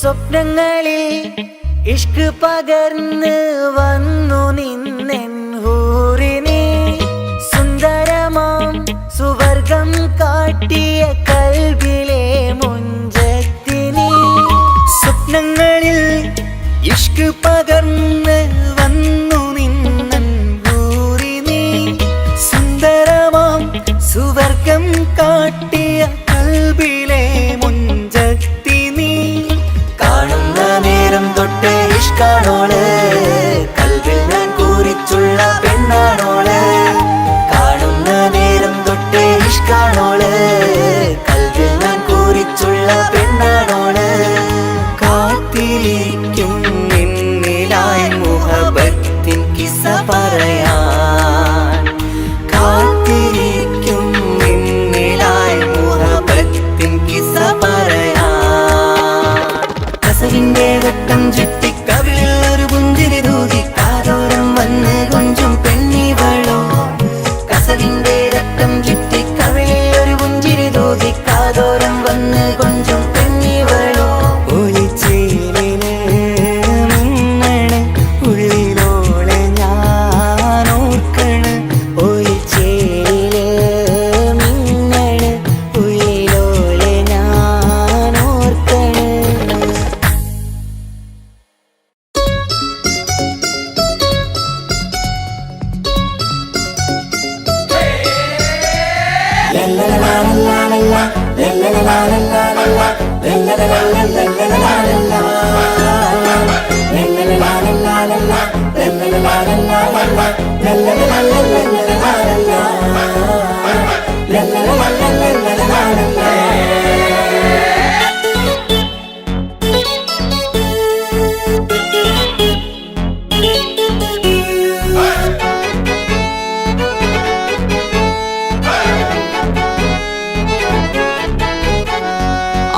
സ്വപ്നങ്ങളിൽ ഇഷ്ക് പകർന്ന് വന്നു നിന്നെൻ ഹൂറിനെ സുന്ദരമാം സുവർഗം കാട്ടിയ കൽബിലെ മുഞ്ചത്തിനെ സ്വപ്നങ്ങളിൽ ഇഷ്ക് പകർന്ന് വന്നു നിന്നെൻ ഹൂറിനെ സുന്ദരമാം സുവർഗം കാട്ടിയ കൽബിലെ മുഞ്ചത്തിനെ കാണുന്ന നേരം തൊട്ട് ഇഷ്കാണോള് കൽബിൽ ഞാൻ കുറിച്ചുള്ള പെണ്ണാണോള് കാണുന്ന നേരം തൊട്ട് ഇഷ്കാണോള് കൽബിൽ ഞാൻ കുറിച്ചുള്ള പെണ്ണാണോള് കാത്തിരിക്കും നിന്നിലായി മുഹബത്തിൻ കിസ്സ പറയാൻ കാത്തിരിക്കും നിന്നിലായി മുഹബത്തിൻ കിസ്സ പറയാൻ കസവിന്റെ വെട്ടം ചുറ്റി കവിളിൽ ഒരു പുഞ്ചിരി തൂകി കാതോരം വന്ന് കൊഞ്ചും പെണ്ണിവളോ കസവിന്റെ രക്തം ചുറ്റി കവിളിൽ ഒരു പുഞ്ചിരി തൂകി കാതോരം വന്ന് കൊഞ്ചും പെണ്ണിവളോ ഒളിച്ചേലിന് മിന്നണ് ഉള്ളിലോളെ ഞാൻ ഓർക്കണ് ഒളിച്ചേലില് മിന്നണ് ഉള്ളിലോളെ ഞാൻ ഓർക്കണ്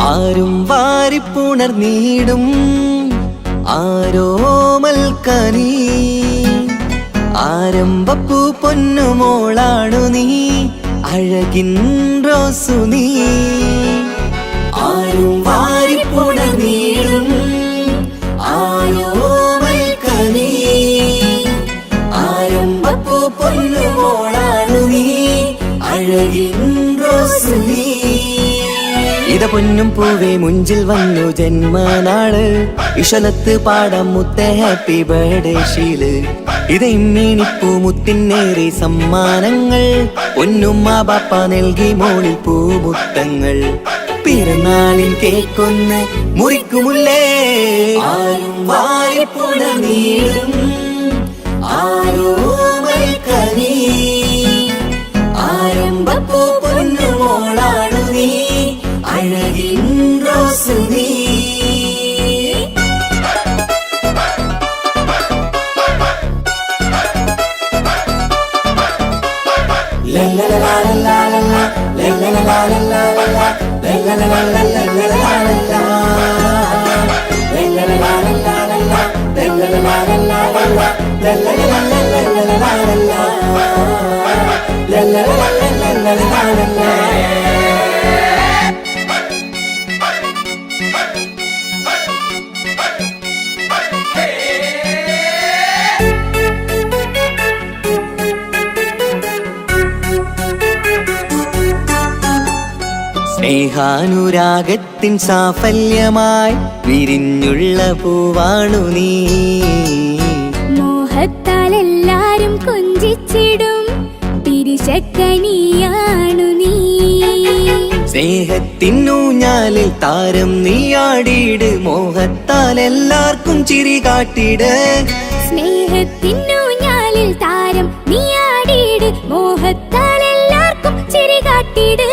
ആരും വാരിപ്പുണർന്നീടും ആരോമൽക്കനീ ആരംഭപ്പൂ പൊന്നുമോളാണു നീ അഴകിൻ റോസു നീ ആരും വാരിപ്പുണർന്നീടും ആരോമൽക്കനീ ആരംഭപ്പൂ പൊന്നുമോളാണു നീ അഴകിൻ റോസു നീ ഇത പൊന്നും പൂവേ മുഞ്ചിൽ വന്നു ജന്മനാള് ഇഷലത്ത് പാടം മുത്ത ഹാപ്പി ബർത്ത്ഡേ ഷീല് ഇത് ഇമ്മീണിപ്പൂ മുത്തിനേറെ സമ്മാനങ്ങൾ പൊന്നുമ്മ ബാപ്പ നൽകി മോളിൽ പൂമുത്തങ്ങൾ പിറന്നാളിൻ കേക്കൊന്ന് മുറിക്കുമുല്ലേ ആരും വാരിപ്പുണർന്നീടും ആരോമൽക്കനീ ആരംഭപ്പൂ പൊന്നുമോളാണു നീ അഴകിൻ റോസു നീ സ്നേഹാനുരാഗത്തിൻ സാഫല്യമായി വിരിഞ്ഞുള്ള പൂവാണു നീ മോഹത്താൽ എല്ലാരും കൊഞ്ചിച്ചിടും പിരിശക്കനിയാണു നീ സ്നേഹത്തിനൂഞ്ഞാലിൽ താരം നീയാടിയിട് മോഹത്താൽ എല്ലാവർക്കും ചിരി കാട്ടിട് സ്നേഹത്തിനൂഞ്ഞാലിൽ താരം നീയാടിയിട് മോഹത്താൽ എല്ലാവർക്കും ചിരി കാട്ടിട്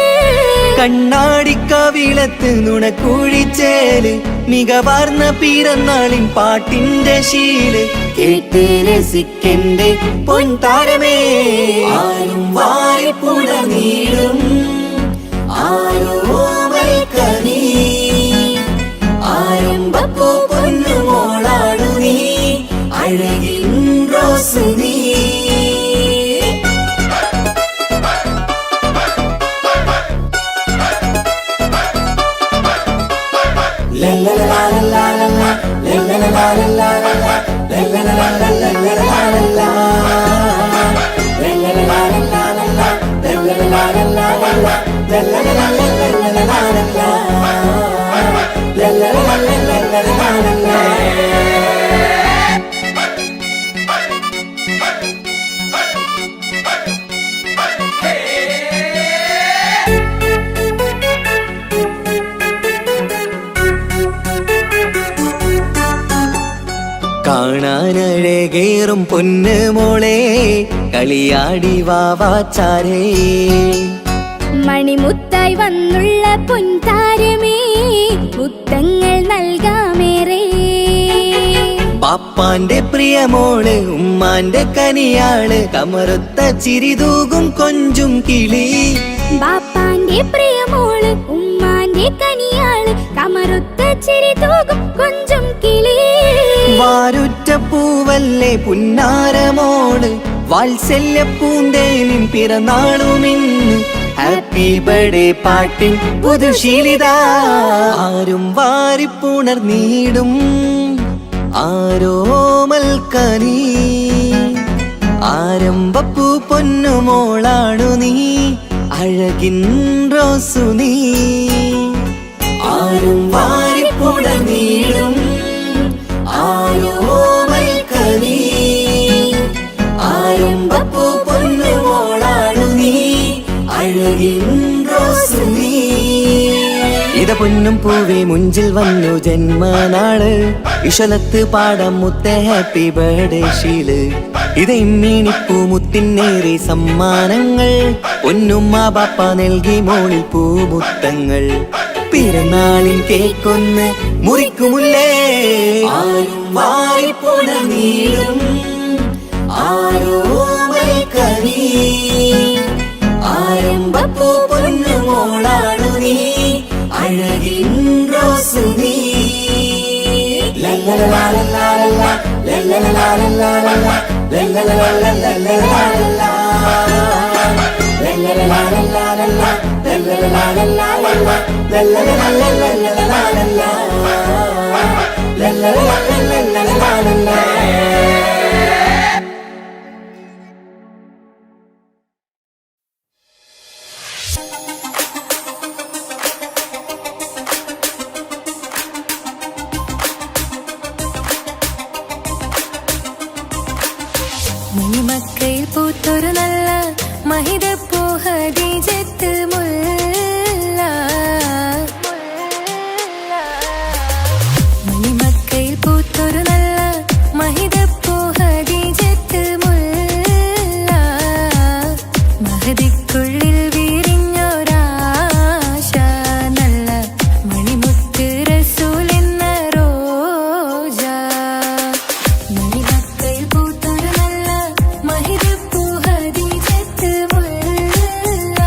കണ്ണാടിക്കവിളത്ത് നുണക്കുഴിച്ചേല് മികവാർന്ന പിറന്നാളിൻ പാട്ടിന്റെ ശീല് കേട്ട് രസിക്കന്റെ പൊൻതാരമേ ആരും വാരിപ്പുണർന്നീടും ആരോമൽക്കനീ ആരംഭപ്പൂ പൊന്നുമോളാണു നീ അഴകിൻ റോസു നീ la la la la la കാണാനഴകേറും പൊന്ന് മോളെ കളിയാടി വാവാച്ചാരേ മണിമുത്തായി വന്നുള്ള പൊൻതാരമേ മുത്തങ്ങൾ നൽകാമേറെ പാപ്പാന്റെ പ്രിയമോള് ഉമ്മാന്റെ കനിയാള് കമറുത്ത ചിരിതൂകും കൊഞ്ചും കിളി ബാപ്പാന്റെ പ്രിയമോള് ഉമ്മാന്റെ കനിയാള് കമറുത്ത ചിരി തൂകും കൊഞ്ചും കിളി വാരുറ്റ പൂവല്ലേ പുന്നാരമോള് വാത്സല്യ പൂന്തേനിൻ പിറന്നാളുമിന്ന് ഹാപ്പി ബർത്ത്ഡേ പാട്ടിൻ പുതുശീലിത ആരും വാരിപ്പുണർന്നീടും ആരോമൽക്കനീ ആരംഭപ്പൂ പൊന്നുമോളാണു നീ അഴകിൻ റോസു നീ ആരും വാരിപ്പുണർന്നീടും ആരോമൽക്കനീ ആരംഭപ്പൂ പൊന്നുമോളാണു നീ അഴകിൻ റോസു നീ ഇത പൊന്നും പൂവേ മുഞ്ചിൽ വന്നു ജന്മനാള് ഇശലത്ത് പാടം മുത്ത ഹാപ്പി ബർത്ത്ഡേ ഷീല് ഇത് ഇമ്മീണിപ്പൂ മുത്തിനേറെ സമ്മാനങ്ങൾ പൊന്നുമ്മ ബാപ്പ നൽകി മോളിൽ പൂമുത്തങ്ങൾ പിറന്നാളിൻ കേക്കൊന്ന് മുറിക്കുമുല്ലേ ആരും വാരിപ്പുണർന്നീടും ആരോമൽക്കനീ ആരംഭപ്പൂ പൊന്നുമോളാണു നീ അഴകിൻ റോസു നീ ലല്ലലലാലലാലലാ ലല്ലലലാലലാലലാ ലല്ലലലാലലാലലാ ലല്ലലലാലലാലലാ ലല്ലലലാലലാലലാ ലല്ലലലാലലാലലാ ലല്ലലലാലലാലലാ മണിമക്കയിൽ പൂത്തൊരു നല്ല മഹിതപ്പൂ ഹദീജത്ത് മുല്ല മണിമക്കയിൽ പൂത്തൊരു നല്ല മഹിതപ്പൂ ഹദീജത്ത് മുല്ല മഹദിക്കുള്ളിൽ വിരിഞ്ഞൊരാശ നല്ല മണിമുത്ത് റസൂൽ എന്ന റോജ മണിമക്കയിൽ പൂത്തൊരു നല്ല മഹിതപ്പൂ ഹദീജത്ത് മുല്ല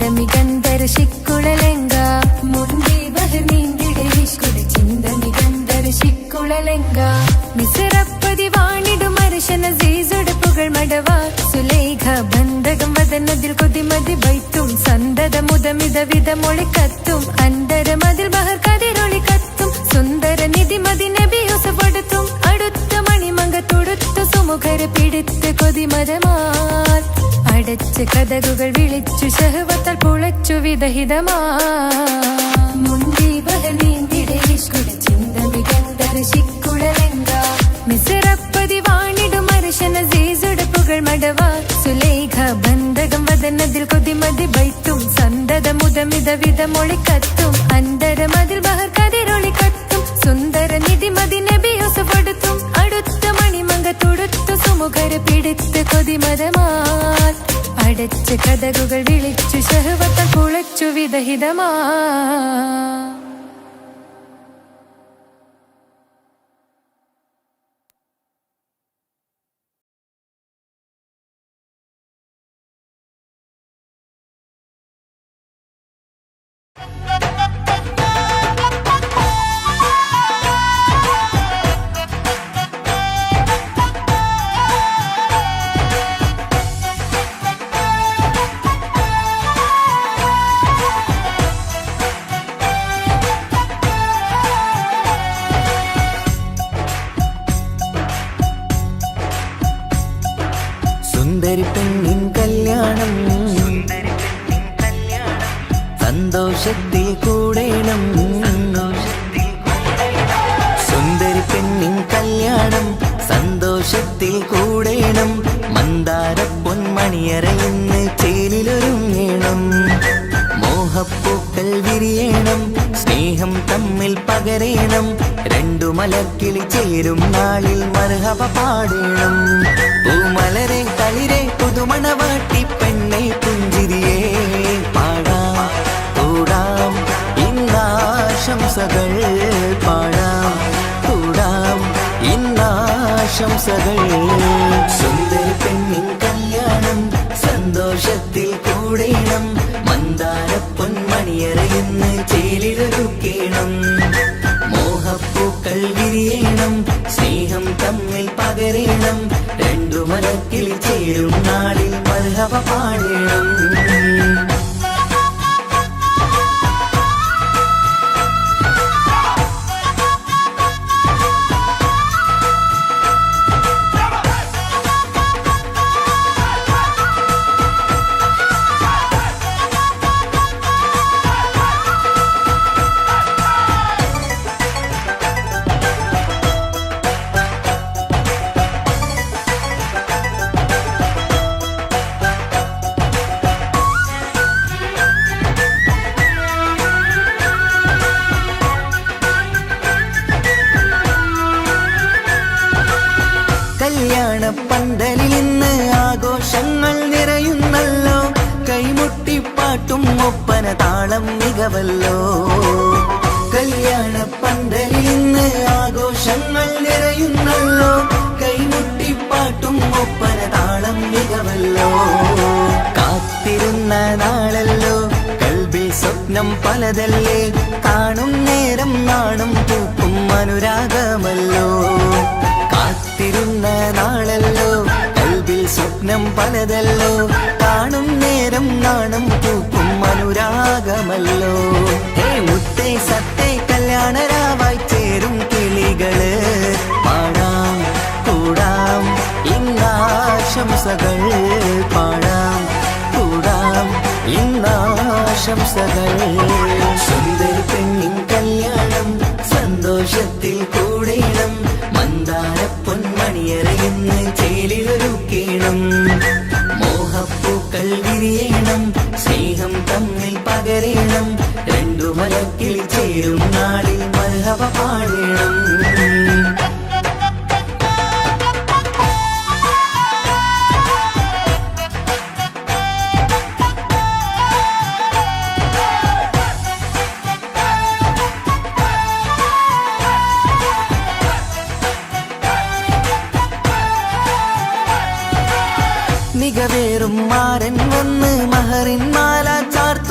ചിന്തമികന്ധര ശിക്കുളലെങ്ക മുണ്ടി ബഹർ നീന്തിടെ വിഷ്കുടെ ചിന്തമികന്ധര ശിക്കുളലെങ്ക മിസറപ്പതി വാണിടും അർശന സീസുടെ പുകൾ മടവ സുലേഖ ബന്ധകം വദനതിൽ കൊതിമതി ബൈത്തും സന്തത മുതമിത വിധ മൊളിക്കത്തും അന്തര മതിൽ ബഹർ കതിരൊളി കത്തും സുന്ദര നിധി മതി നബി യൂസഫടുത്തും അടുത്ത മണിമങ്ക തൊടുത്തു സുമുഖര പിടിത്ത് കൊതിമതമാൽ അടച്ച് കഥകുകൾ വിളിച്ചു ശഹവത്താൽ പുളച്ചു വിദഹിതമാ മുണ്ടി ബഹർ നീന്തിടെ ഇഷ്കുടെ ചിന്തമികന്ധര ശിക്കുളലെങ്ക മിസറപ്പതി വാണിടും അർശന സീസുടെ പുകൾ മടവ സുലേഖ ബന്ധകം വദനതിൽ കൊതിമതി ബൈത്തും സന്തത മുതമിത വിധ മൊളിക്കത്തും അന്തര മതിൽ ബഹർ കതിരൊളി കത്തും സുന്ദര നിധി മതി നബി യൂസഫടുത്തും അടുത്ത മണിമങ്ക തൊടുത്തു സുമുഖര പിടിത്ത് കൊതിമതമാൽ അടച്ച് കഥകുകൾ വിളിച്ചു ശഹവത്താൽ പുളച്ചു വിദഹിതമാ സുന്ദരി പെണ്ണിൻ കല്യാണം സന്തോഷത്തിൽ കൂടേണം സുന്ദരി പെണ്ണിൻ കല്യാണം സന്തോഷത്തിൽ കൂടേണം മന്ദാര പൊന്മണിയറയിന്ന് ചേലിലൊരുങ്ങേണം മോഹപ്പൂക്കൾ വിരിയണം സ്നേഹം തമ്മിൽ പകരേണം രണ്ടു മലക്കിളി ചേരും നാളിൽ മർഹബ പാടേണം പൂമലരെ തളിരെ പുതുമണവാട്ടി പെണ്ണെ പുഞ്ചിരിയേ പാടാം കൂടാം ഇന്നാശംസകൾ പാടാം കൂടാം ഇന്നാശംസകൾ സുന്ദരി പെണ്ണിൻ കല്യാണം സന്തോഷത്തിൽ കൂടേണം മന്ദാര പൊന്മണിയറയിന്ന് ചേലിലൊരുക്കേണം മോഹപ്പൂക്കൾ വിരിയണം സ്നേഹം തമ്മിൽ പകരേണം രണ്ടു മലക്കിൽ ചേരും നാളിൽ മർഹബ പാടേണം കല്യാണ പന്തലിൽ ഇന്ന് ആഘോഷങ്ങൾ നിറയുന്നല്ലോ കൈമുട്ടിപ്പാട്ടും ഒപ്പന താളം മികവല്ലോ കല്യാണ പന്തലിൽ ഇന്ന് ആഘോഷങ്ങൾ നിറയുന്നല്ലോ കൈമുട്ടിപ്പാട്ടും ഒപ്പന താളം മികവല്ലോ കാത്തിരുന്ന നാളല്ലോ കൽബിൽ സ്വപ്നം പലതല്ലേ കാണും നേരം നാണം പൂക്കും അനുരാഗമല്ലോ കാത്തിരുന്ന നാളല്ലോ കൽബിൽ സ്വപ്നം പലതല്ലോ കാണും നേരം നാണം പൂക്കും അനുരാഗമല്ലോ ഹേ മുത്തേ സത്തേ കല്യാണരാവായി ചേരും കിളികള് പാടാം കൂടാം ഇന്നാശംസകൾ പാടാം കൂടാം ഇന്നാശംസകൾ സുന്ദരി പെണ്ണിൻ കല്യാണം സന്തോഷത്തിൽ കൂടേണം മന്ദാര പൊന്മണിയറയിന്ന് ചേലിലൊരുക്കേണം മോഹപ്പൂക്കൾ വിരിയണം സ്നേഹം തമ്മിൽ പകരേണം രണ്ടു മലക്കിൽ ചേരും നാളിൽ മർഹബ പാടേണം മികവേറും മാരൻ വന്ന് മഹറിൻ മാല ചാർത്തി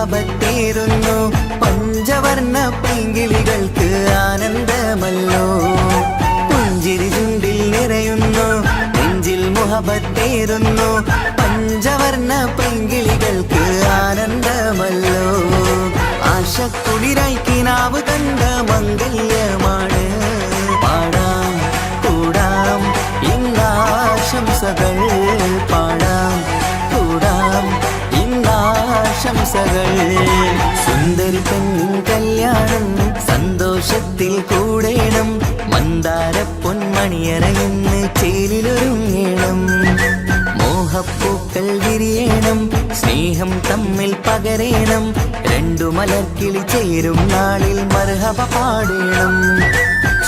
മുഹബത്തേറുന്നു പഞ്ചവർണ്ണ പൈങ്കിളികൾക്ക് ആനന്ദമല്ലോ പുഞ്ചിരി ചുണ്ടിൽ നിറയുന്നു നെഞ്ചിൽ മുഹബത്തേറുന്നു പഞ്ചവർണ്ണ പൈങ്കിളികൾക്ക് ആനന്ദമല്ലോ ആശക്കുളിരായി കിനാവ് കണ്ട മംഗല്യമാണ് പാടാം കൂടാം ഇന്നാശംസകൾ പാടാം കൂടാം ഇന്നാശംസകൾ സുന്ദരി പെണ്ണിൻ കല്യാണം സന്തോഷത്തിൽ കൂടേണം മന്ദാര പൊന്മണിയറയിന്ന് ചേലിലൊരുങ്ങേണം മോഹപ്പൂക്കൾ വിരിയണം സ്നേഹം തമ്മിൽ പകരേണം രണ്ടു മലർക്കിളി ചേരും നാളിൽ മർഹബ പാടേണം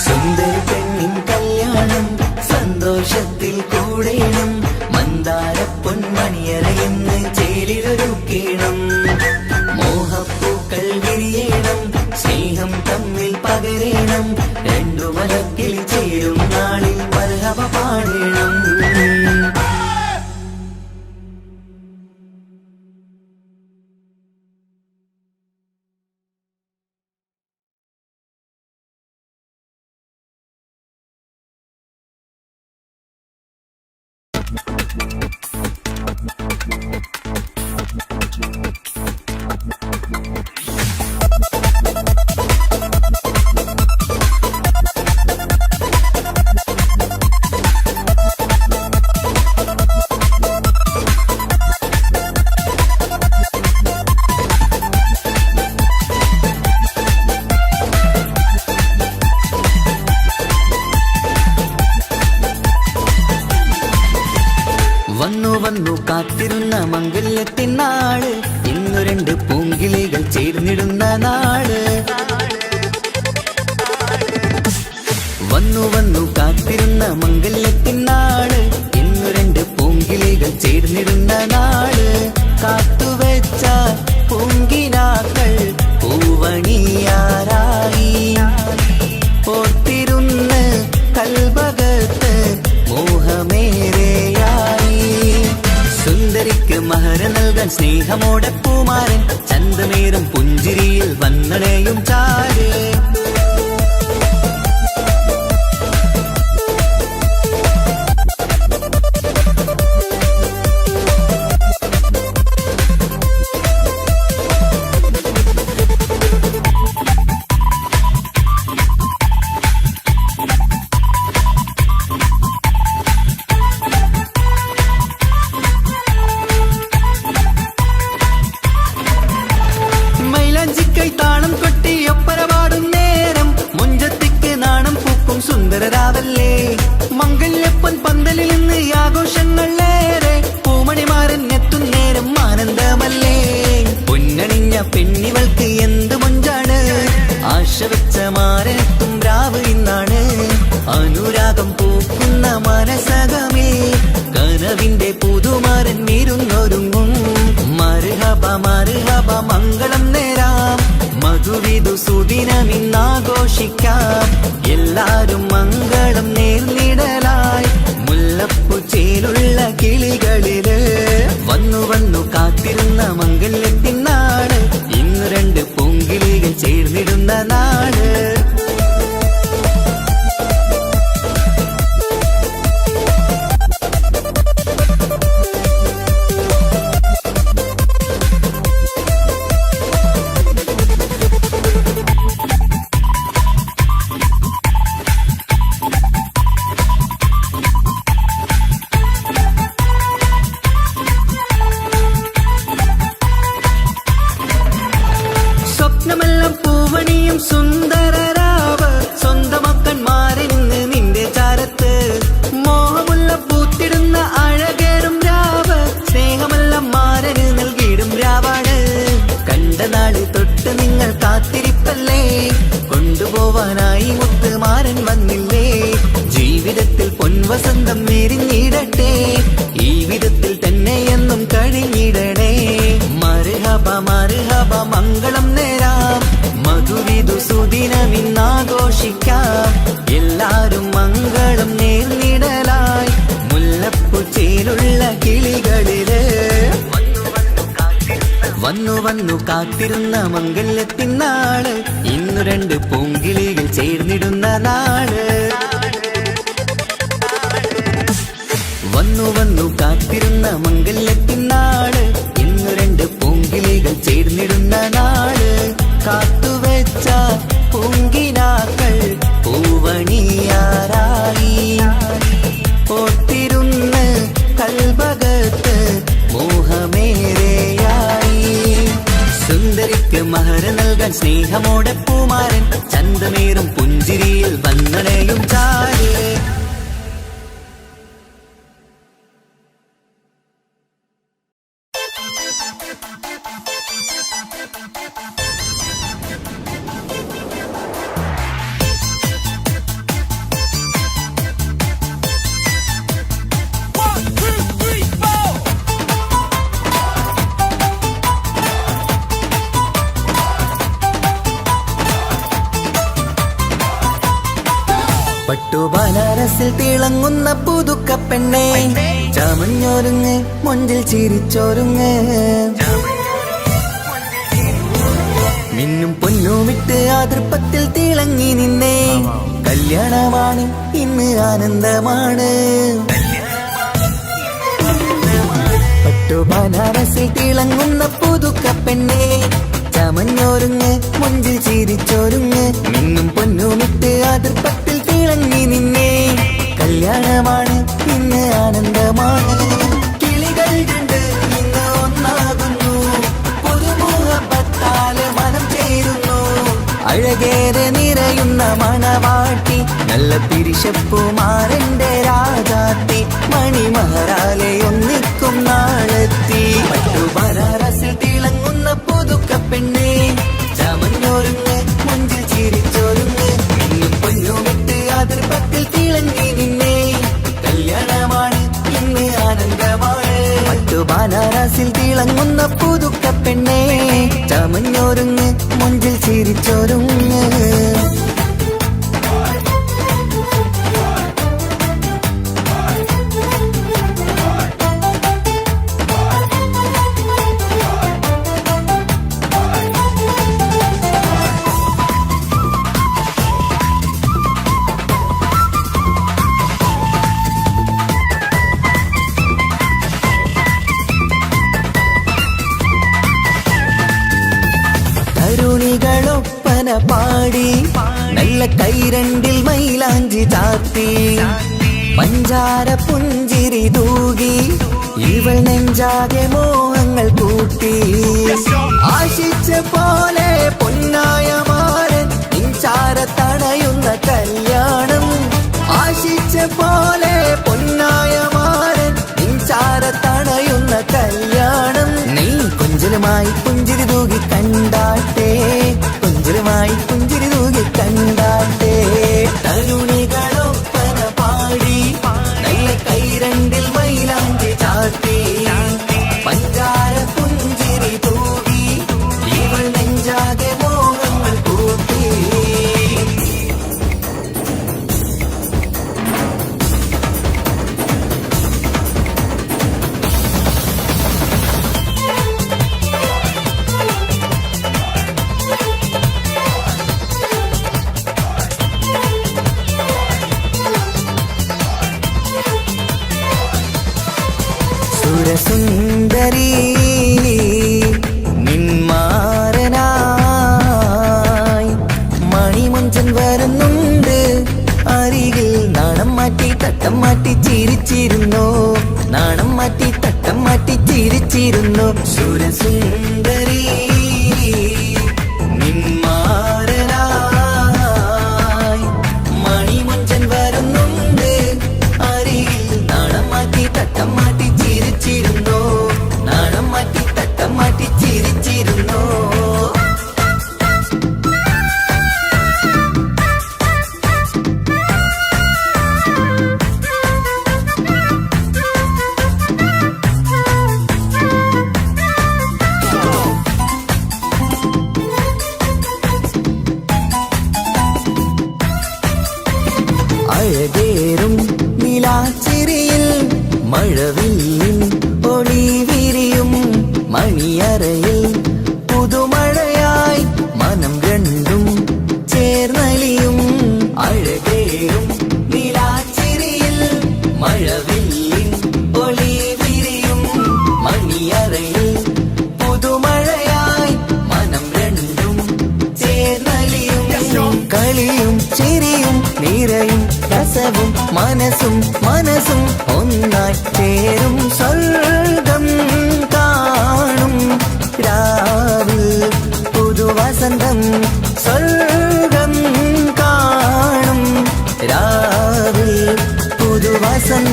സുന്ദരി പെണ്ണിൻ കല്യാണം സന്തോഷത്തിൽ കൂടേണം മന്ദാര പൊന്മണിയറയിന്ന് ചേലിലൊരുക്കേണം മോഹപ്പൂക്കൾ വിരിയണം സ്നേഹം തമ്മിൽ പകരേണം രണ്ടു മലർക്കിളി ചേരും നാളിൽ മർഹബ പാടേണം വന്നു വന്നു കാത്തിരുന്ന മംഗല്യത്തിനാള് ഇന്നു രണ്ട് പൂങ്കിളികൾ ചേർന്നിടുന്ന നാള് വന്നു വന്നു കാത്തിരുന്ന മംഗല്യത്തിനാള് ഇന്നു രണ്ട് പൂങ്കിളികൾ ചേർന്നിടുന്ന നാള് കാത്തുവെച്ച പൂങ്കിനാക്കൾ പൂവണിയാരായി ഓർത്തിരുന്ന് കൽബകത്ത് മോഹമേറെയായി സുന്ദരിക്ക് മഹർ നൽകാൻ സ്നേഹമോടെ പൂമാരൻ ചന്തമേറും പുഞ്ചിരിയിൽ വന്നണയും ചാര് താളം കൊട്ടി ഒപ്പരപാടും നേരം മുഞ്ചത്തിക്ക് നാണം പൂക്കും സുന്ദരരാവല്ലേ മംഗല്യപ്പൻ പന്തലിൽ നിന്ന് ആഘോഷങ്ങളേറെ പൂമണിമാരൻ എത്തും നേരം ആനന്ദമല്ലേ പൊന്നണിഞ്ഞ പെണ്ണിവൾക്ക് എന്ത് മൊഞ്ചാണ് ആശ വെച്ച മാരനെത്തും രാവ് ഇന്നാണ് അനുരാഗം പൂക്കുന്ന മനസകമേ കനവിന്റെ പുതുമാരൻ ഇരുന്നൊരുങ്ങും മർഹബ മർഹബ മംഗളം നേരാം മധുവിധു സുദിനമിന്നാഘോഷിക്കാം എല്ലാരും മംഗളം നേർന്നിടലായി മുല്ലപ്പു ചേലുള്ള കിളികളില് വന്നു വന്നു കാത്തിരുന്ന മംഗല്യത്തിനാണ് ഇന്ന് രണ്ട് പൂങ്കിളികൾ ചേർന്നിടുന്ന നാട് സ്വപ്നമെല്ലാം പൂവണിയും സുന്ദരരാവ് സ്വന്തമക്കന്മാരെന്ന് നിന്റെ ചാരത്ത് മോഹമുള്ള പൂത്തിടുന്ന അഴകേറും രാവ് സ്നേഹമെല്ലാം മാരന് നൽകിയിടും രാവാണ് കണ്ട നാള് തൊട്ട് നിങ്ങൾ കാത്തിരിപ്പല്ലേ കൊണ്ടുപോവാനായി മുത്തുമാരൻ വന്നില്ലേ ജീവിതത്തിൽ പൊൻവസന്തം വിരിഞ്ഞിടട്ടെ ഈ വിധത്തിൽ തന്നെ എന്നും കഴിഞ്ഞിടണേ മർഹബ മർഹബ മംഗളം നേരാം മധുവിധു സുദിനമിന്നാഘോഷിക്കാം എല്ലാരും മംഗളം നേർന്നിടലായി മുല്ലപ്പു ചേലുള്ള കിളികളില് വന്നു വന്നു കാത്തിരുന്ന മംഗല്യത്തിനാള്, ഇന്നു രണ്ട് പൂങ്കിളികൾ ചേർന്നിടുന്ന നാള്. വന്നു വന്നു കാത്തിരുന്ന മംഗല്യത്തിനാള്, ഇന്നു രണ്ട് പൂങ്കിളികൾ ചേർന്നിടുന്ന നാള്. കാത്തുവെച്ച പൂങ്കിനാക്കൾ പൂവണിയാറായി, ഓർത്തിരുന്ന് കൽബകത്ത് മോഹമേറെയായി. സുന്ദരിക്ക് മഹർ നൽകാൻ സ്നേഹമോടെ പൂമാരൻ, ചന്തമേറും പുഞ്ചിരിയിൽ വന്നണയും ചാര്. പട്ടുബനാരസിൽ തിളങ്ങുന്ന പുതുക്ക പെണ്ണെ, ചമഞ്ഞൊരുങ്ങ് മൊഞ്ചിൽ ചിരിച്ചൊരുങ്ങ്. മിന്നും പൊന്നുമിട്ട് ആതൃപ്പത്തിൽ തിളങ്ങി നിന്നേ, കല്യാണമാണ് ഇന്ന് ആനന്ദമാണ്. പട്ടുബനാരസിൽ തിളങ്ങുന്ന പുതുക്ക പെണ്ണെ, ചമഞ്ഞൊരുങ്ങ് മൊഞ്ചിൽ ചിരിച്ചൊരുങ്ങ്. മിന്നും പൊന്നുമിട്ട് ആതൃപ്പത്തിൽ തിളങ്ങി നിന്നേ, കല്യാണമാണ് ഇന്ന് ആനന്ദമാണ്. കിളികൾ കണ്ട് ഇന്ന് ഒന്നാകുന്നു, പുതുമുഖത്താല് മനം ചേരുന്നു. അഴകേറെ നിറയുന്ന മണവാട്ടി, നല്ല പിരിശപ്പുമാരന്റെ രാജാത്തി, മണിമഹറാലെ ഒന്നിക്കും നാളെത്തി. പട്ടുബനാരസിൽ തിളങ്ങുന്ന പുതുക്ക പെണ്ണെ, ചമഞ്ഞൊരുങ്ങ് മുഞ്ചിൽ ചിരിച്ചൊരുങ്ങ്. മിന്നും പൊന്നുമിട്ട് ആതൃപ്പത്തിൽ തിളങ്ങി നിന്നേ, കല്യാണമാണ് ഇന്ന് ആനന്ദമാണ്. പട്ടുബനാരസിൽ തിളങ്ങുന്ന പുതുക്ക പെണ്ണെ, ചമഞ്ഞൊരുങ്ങ് മുഞ്ചിൽ ചിരിച്ചൊരുങ്ങ്. തരുണികളൊപ്പന പാടി, നല്ല കൈരണ്ടിൽ മൈലാഞ്ചി ചാത്തി, പഞ്ചാര പുഞ്ചിരി തൂകി, ഇവൾ നെഞ്ചാകെ മോഹങ്ങൾ കൂട്ടി. ആശിച്ച പോലെ പൊന്നായ മാരൻ നിൻചാര തണയുന്ന കല്യാണം. ആശിച്ച പോലെ പൊന്നായ മാരൻ നിൻചാര തണയുന്ന കല്യാണം. നീ കൊഞ്ചലുമായി പുഞ്ചിരി തൂകി കണ്ടാട്ടെ, കൊഞ്ചലുമായി പുഞ്ചിരി തൂകി കണ്ടാട്ടെ. തരുണികളൊപ്പന പാടി, നല്ല കൈരണ്ടിൽ മൈലാഞ്ചി ചാത്തി, പഞ്ചാര പുഞ്ചിരി തൂകി, ഇവൾ നെഞ്ചാകെ മോഹങ്ങൾ കൂട്ടി. സുരസുന്ദരി നിന്മാരനായി മണിമുഞ്ചൻ വരുന്നുണ്ട് അരികിൽ. നാണം മാറ്റി തട്ടം മാറ്റി ചിരിച്ചിരുന്നു, നാണം മാറ്റി തട്ടം മാറ്റി ചിരിച്ചിരുന്നു. സുരസുന്ദരി നിന്മാരനായി മണിമുഞ്ചൻ വരുന്നുണ്ട് അരികിൽ. നാണം മാറ്റി തട്ടം മാറ്റി ചിരിച്ചിരുന്നു, നാണം മാറ്റി തട്ടം മാറ്റി ചിരിച്ചിരുന്നു. അഴകേറും നിലാച്ചിരിയിൽ മഴവില്ലിൻ ഒളി വിരിയും, മണിയറയിൽ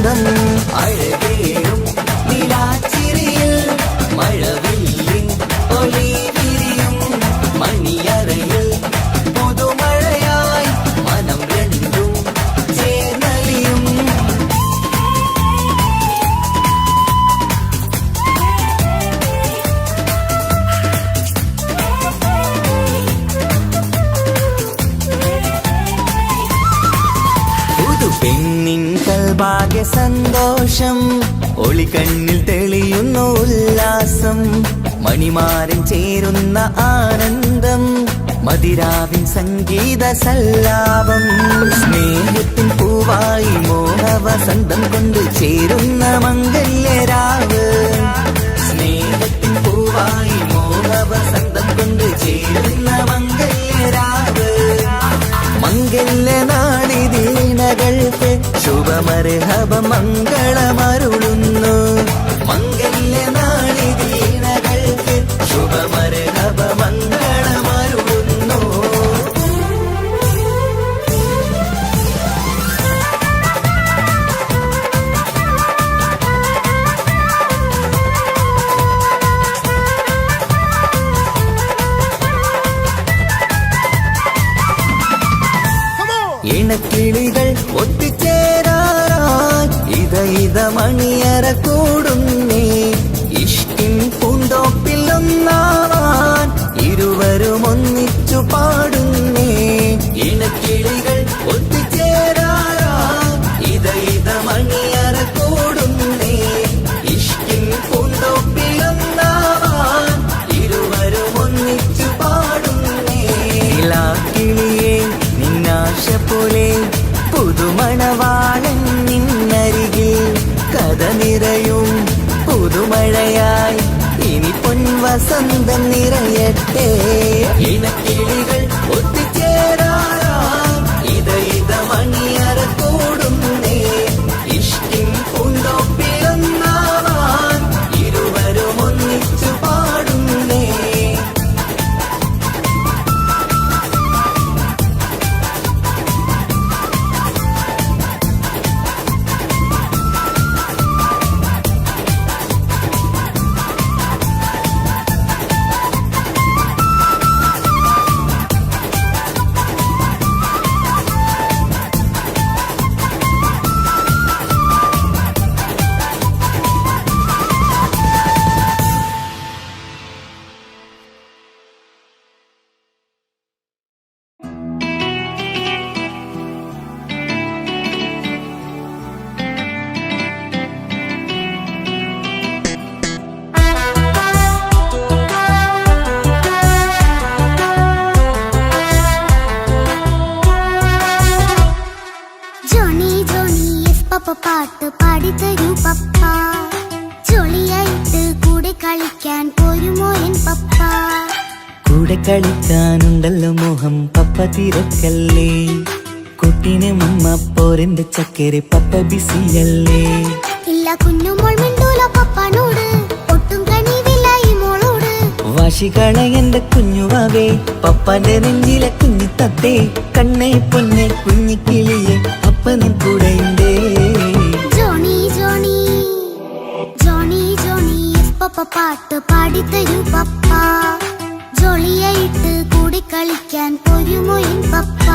വസന്തം അഴകേറും നിലാച്ചിരിയിൽ മഴവില്ലിൻ ഒലി വിരിയും മണിയറയിൽ പുതുമഴയായി മനം രണ്ടും ചേർന്നലിയും പെണ്ണിൻ കൽഭാഗ്യ സന്തോഷം ഒളികണ്ണിൽ തെളിയുന്നു ഉല്ലാസം മണിമാരൻ ചേരുന്ന ആനന്ദം മതിരാവിൻ സംഗീത സല്ലാപം സ്നേഹത്തിൻ പൂവായി മോഹവസന്തം കൊണ്ട് ചേരുന്ന മംഗല്യരാവ് സ്നേഹത്തിൻ പൂവായി മോഹവസന്തം കൊണ്ട് ചേരുന്ന മംഗല്യരാവ് മംഗല്യനാടിതീണകൾക്ക് ശുഭമർഹബ മംഗളമരുളുന്നു മംഗല്യനാടിതീണകൾക്ക് ശുഭമർഹബ മംഗളമരുളുന്നു ഇണക്കിളികൾ ഒത്തുചേരാറായി ഇത മണിയറ കൂടുന്നേ ഇഷ്കിൻ പൂന്തോപ്പിൽ ഒന്നാവാൻ ഇരുവരും ഒന്നിച്ചു പാടുന്നേ ഇണക്കിളികൾ ഒത്തുചേരാറായി ഇത മണിയറ കൂടുന്നേ ഇഷ്കിൻ പൂന്തോപ്പിൽ ഒന്നാവാൻ ഇരുവരും ഒന്നിച്ചു പാടുന്നേ കിളിയേ നിന്നാശ പോലെ പുതുമണവാളൻ നിന്നരികിൽ കഥ നിറയും പുതുമഴയായി ഇനി പൊൻവസന്തം നിറയട്ടെ ഇണക്കിളികൾ ഒത്തുചേരാറായി ഇത മണിയറ കൂടുന്നേ ഇഷ്കിൻ പൂന്തോപ്പിലൊന്നാവാൻ ഇരുവരും ഒന്നിച്ചു പാടുന്നേ പാട്ട് പാടിത്തരൂ പപ്പ ജോളിയായിട്ട് കൂടെ കളിക്കാൻ പോരുമോ എൻ പപ്പ കൂടെ കളിക്കാനുണ്ടല്ലോ മോഹം പപ്പ തിരക്കല്ലേ കുട്ടീനെ മമ്മ പോരെന്റെ ചക്കരെ പപ്പ ബിസിയല്ലേ ഇല്ല കുഞ്ഞുമോൾ മിണ്ടൂല പപ്പനോട് ഒട്ടും കനിവില്ല ഈ മോളോട് വാശികള എന്റെ കുഞ്ഞുവാവേ പപ്പാന്റെ നെഞ്ചിലെ കുഞ്ഞു തത്തേ കണ്ണേ പൊന്നെ കുഞ്ഞിക്കിളിയെ അപ്പനും കൂടെയുണ്ടേ ജോണി ജോണി ജോണി ജോണി പപ്പ പാട്ട് പാടിത്തരൂ പപ്പ ജോളിയായിട്ട് കൂടി കളിക്കാൻ പോരുമോ എൻ പപ്പ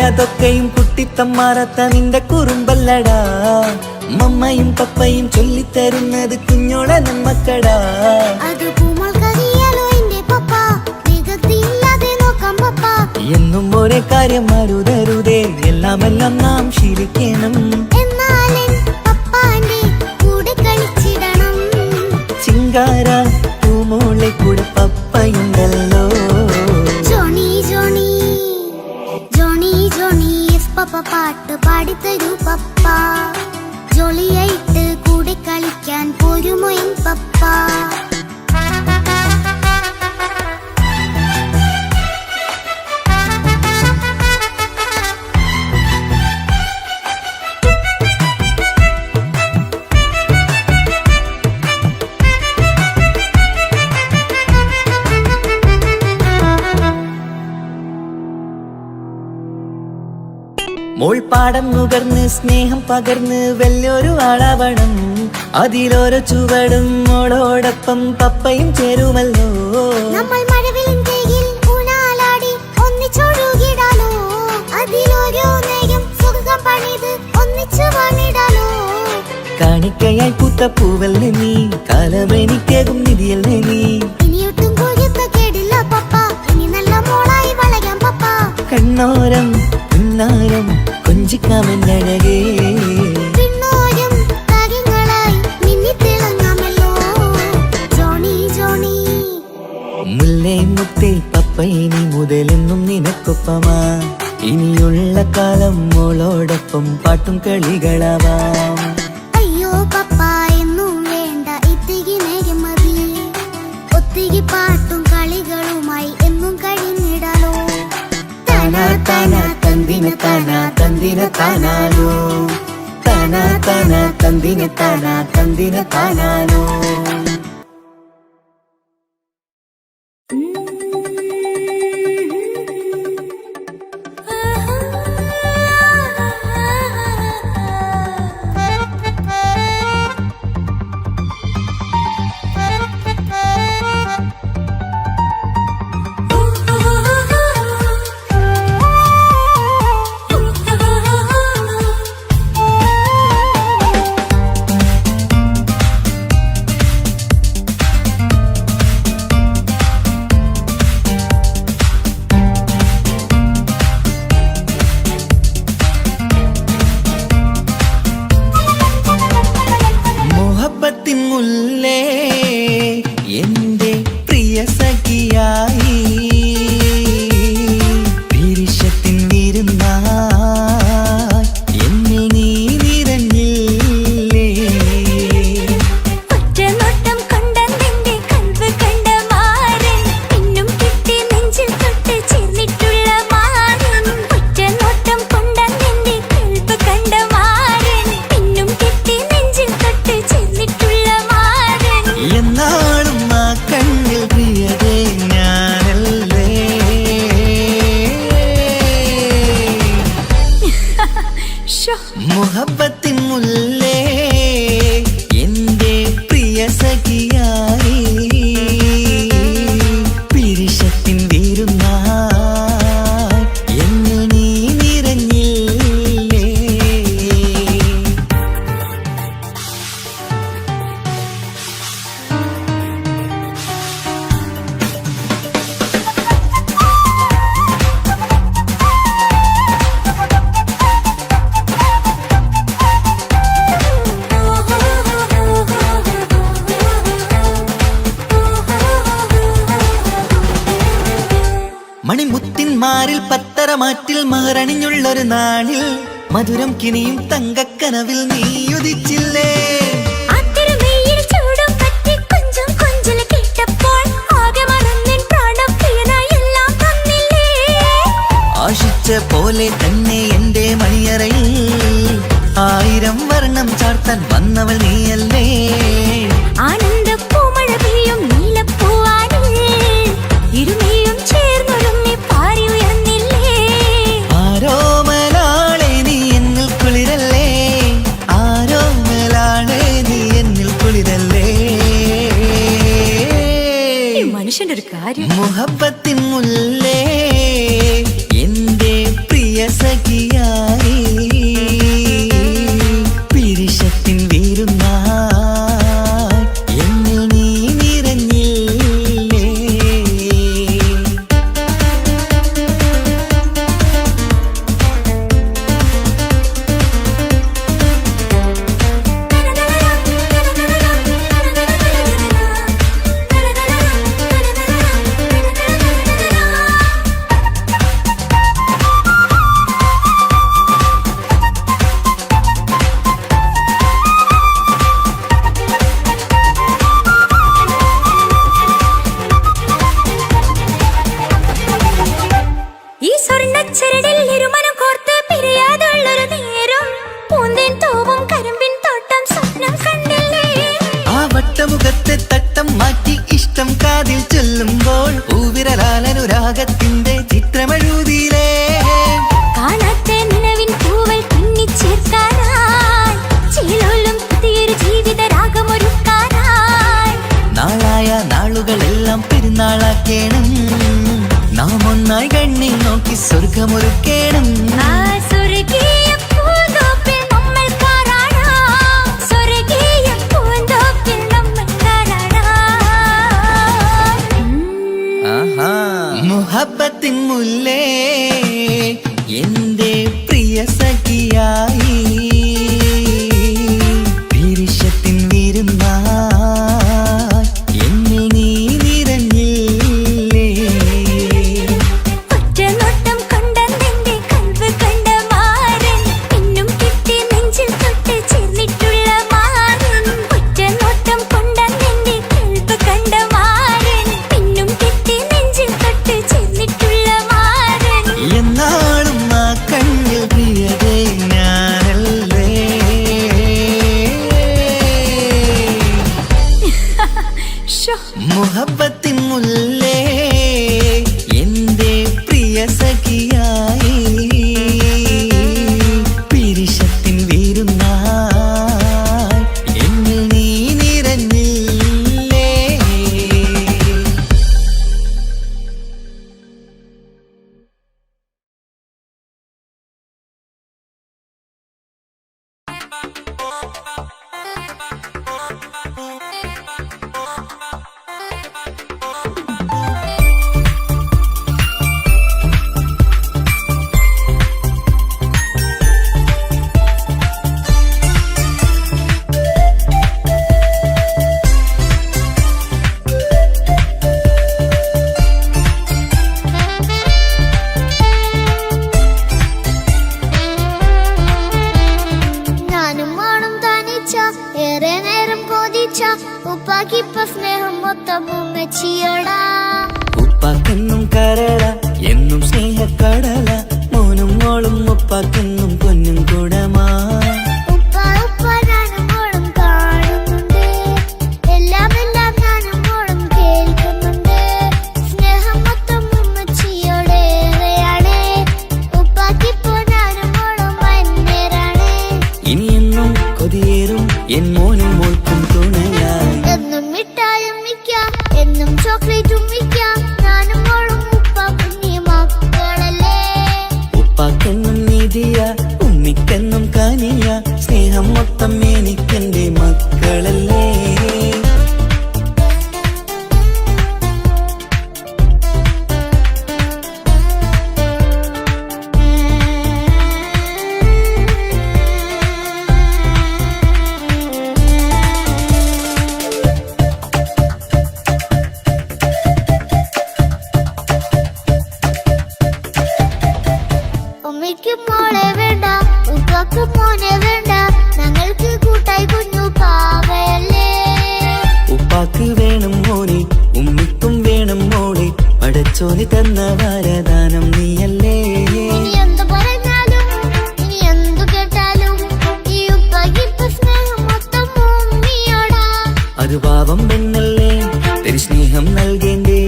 അതൊക്കെയും കുട്ടിത്തമ്മാറത്ത നിന്റെ കുറുമ്പല്ലടാ മമ്മയും പപ്പയും ചൊല്ലിത്തരുന്നത് കുഞ്ഞോളെ നമ്മക്കടാ എന്നും ഒരേ കാര്യം മരുതരുതേ എല്ലാമെല്ലാം നാം ശീലിക്കണം ചിങ്കാര പൂമോളെ കൂടെ പപ്പയുണ്ടല്ലോ ജോണി ജോണി ജോണി ജോണി പപ്പ പാട്ട് കൂടെ കളിക്കാൻ പോരുമോ എൻ പപ്പ? മോൾപ്പാടം നുകർന്ന് സ്നേഹം പകർന്ന് വലിയൊരു ആളാവണം. അതിലോരോ ചുവടും മോളോടൊപ്പം പപ്പയും ചേരുമല്ലോ. നമ്മൾ മഴവിലും തേകിൽ ഊഞ്ഞാലാടി ഒന്നിച്ചൊഴുകിടാലോ. അതിലോരോ നേരം സുഖം പണിത് ഒന്നിച്ചു വാണിടാലോ. കാണിക്കയായി പൂത്ത പൂവല്ലേ നീ, കാലമെനിക്കേകും നിധിയല്ലേ നീ. ഇനിയൊട്ടും കൊഴുത്ത കേടില്ല പപ്പ, ഇനി നല്ല മോളായി വളരാം പപ്പ. കണ്ണോരം പിന്നാരം കൊഞ്ചിക്കാമെന്നഴകേ, പിന്നോരം താരങ്ങളായി മിന്നിത്തിളങ്ങാമല്ലോ. ജോണി ജോണി മുല്ലേ മുത്തേ പപ്പ ഇനി മുതലെന്നും നിനക്കൊപ്പമാ. ഇനിയുള്ള കാലം മോളോടൊപ്പം പാട്ടും കളികളാവാം. അയ്യോ പപ്പ എന്നും വേണ്ട ഇത്തിരി നേരം മതി. ഒത്തിരി പാട്ടും കളികളുമായി എന്നും കഴിഞ്ഞിടാലോ. താനാ താനാ തന്തിന താനാ തന്തിന താനാലോ, താനാ താനാ തന്തിന താനാ തന്തിന താനാലോ. മുല്ലേ എന്റെ പ്രിയ സഖിയായി, പിരിശത്തിൻ വിരുന്നായി എന്നിൽ നീ നിറഞ്ഞില്ലേ. ഒറ്റനോട്ടം കൊണ്ടെന്റെ കൽവ് കണ്ട മാരൻ, പിന്നും കിട്ടി നെഞ്ചിൽ തൊട്ട് ചേർന്നിട്ടുള്ള മാരൻ. ഒറ്റനോട്ടം കൊണ്ടെന്റെ കൽവ് കണ്ട മാരൻ, പിന്നും കിട്ടി നെഞ്ചിൽ തൊട്ട് ചേർന്നിട്ടുള്ള മാരൻ. എന്നാളും ആ കണ്ണിൽ പ്രിയതേ ഞാനല്ലേ. മുഹബത്തിൻ മുല്ലേ എന്റെ പ്രിയ സഖിയായി, പിരിശത്തിൻ വിരുന്നായി എന്നിൽ നീ നിറഞ്ഞില്ലേ. മണിമുത്തിന്മാരിൽ പത്തരമാറ്റിൽ മഹറണിഞ്ഞുള്ളൊരു നാളിൽ മധുരം കിനിയും തങ്കക്കനവിൽ നീ ഉദിച്ചില്ലേ. ആശിച്ച പോലെ തന്നെ എന്റെ മണിയറയിൽ 1000 വർണ്ണം ചാർത്താൻ വന്നവൾ നീയല്ലേ. ആനന്ദ പൂമഴ പെയ്യും നീലപ്പൂവാനിൽ ഇരുമേയും ചേർന്നൊരുമ്മി പാറി ഉയർന്നില്ലേ. ആരോമലാളെ നീ എന്നിൽ കുളിരല്ലേ, ആരോമലാളെ നീ എന്നിൽ കുളിരല്ലേ. മനുഷ്യന്റെ ഒരു കാര്യം. മുഹബത്തിൻ മുല്ലേ എന്റെ പ്രിയ സഖിയായി, പിരിശത്തിൻ വിരുന്നായി എന്നിൽ നീ നിറഞ്ഞില്ലേ. കാക്കേണം നാം ഒന്നായി കണ്ണിൽ നോക്കി സ്വർഗമൊരുക്കേണം ആ സ്വർഗീയ പൂന്തോപ്പിൽ നമ്മൾ കാറാടാം. സ്വർഗീയ പൂന്തോപ്പിൽ നമ്മൾ കാറാടാം. മുഹബത്തിൻ മുല്ലേ എന്റെ പ്രിയ സഖിയായി വിരിശത്തിൻ വിരുന്നായി എന്നിൽ നീ നിറഞ്ഞില്ലേ ഒറ്റ നോട്ടം കൊണ്ടെന്റെ കൽവ് കണ്ട മാരൻ പിന്നും കിട്ടി നെഞ്ചിൽ തൊട്ട് ചേർന്നിട്ടുള്ള മാരൻ. ഒറ്റ നോട്ടം കൊണ്ടെന്റെ കൽവ് കണ്ട മാരൻ പിന്നും കിട്ടി നെഞ്ചിൽ തൊട്ട് ചേർന്നിട്ടുള്ള മാരൻ. എന്നാളും ആ കണ്ണിൽ പ്രിയതേ ഞാനല്ലേ ശോ, മുഹബത്തിൻ മുല്ലേ എന്റെ പ്രിയ സഖിയായി പിരിശത്തിൻ വിരുന്നായി എന്നിൽ നീ നിറഞ്ഞില്ലേ ഞാനും മാണും തനിച്ച ഏറെ നേരം കൊതിച്ച ഉപ്പാക്കിപ്പ സ്നേഹം മൊത്തം ഉമ്മച്ചിയോടാ. ഉപ്പാക്കെന്നും കരള എന്നും സ്നേഹക്കടല മോനും മോളും ഉപ്പാക്കെന്നും പൊന്നും കുടമാ ഉപ്പ ഉപ്പ ഞാനും മോളും കാണുന്നുണ്ട്, എല്ലാം എല്ലാം ഞാനും മോളും കേൾക്കുന്നുണ്ട്. സ്നേഹം മൊത്തം ഉമ്മച്ചിയോടേറെയാണ്, ഉപ്പാക്കിപ്പോ ഞാനും മോളും വന്നേരാണ്. ഇനിയെന്നും കൊതിയേറും എൻ മോനും മോൾക്കും തുണയായി എന്നും മിഠായും മിക്കാം, എന്നും ചോക്ലേറ്റും മിക്കാം, ഞാനും മോളും ഉപ്പ കുഞ്ഞി മക്കളല്ലേ. ഉപ്പാക്കെന്നും നീതിയ ഉമ്മിക്കെന്നും കാനിയ സ്നേഹം മൊത്തം എനിക്കെന്റെ മക്കളല്ലേ ഉമ്മയ്ക്ക് മോളെ വേണ്ട, ഉപ്പാക്ക് മോനെ വേണ്ട, ഞങ്ങൾക്ക് കൂട്ടായി കുഞ്ഞു പാവയല്ലേ. ഉപ്പാക്ക് വേണം മോനെ ഉമ്മിക്കും വേണം മോളെ പടച്ചോന് തന്ന വരദാനം നീയല്ലേ ഇനി എന്തു പറഞ്ഞാലും ഇനി എന്തു കേട്ടാലും ഈ ഉപ്പാക്കിപ്പ സ്നേഹം മൊത്തം ഉമ്മിയോടാ. അത് പാവം പെണ്ണല്ലേ ഒരു സ്നേഹം നൽകേണ്ടേ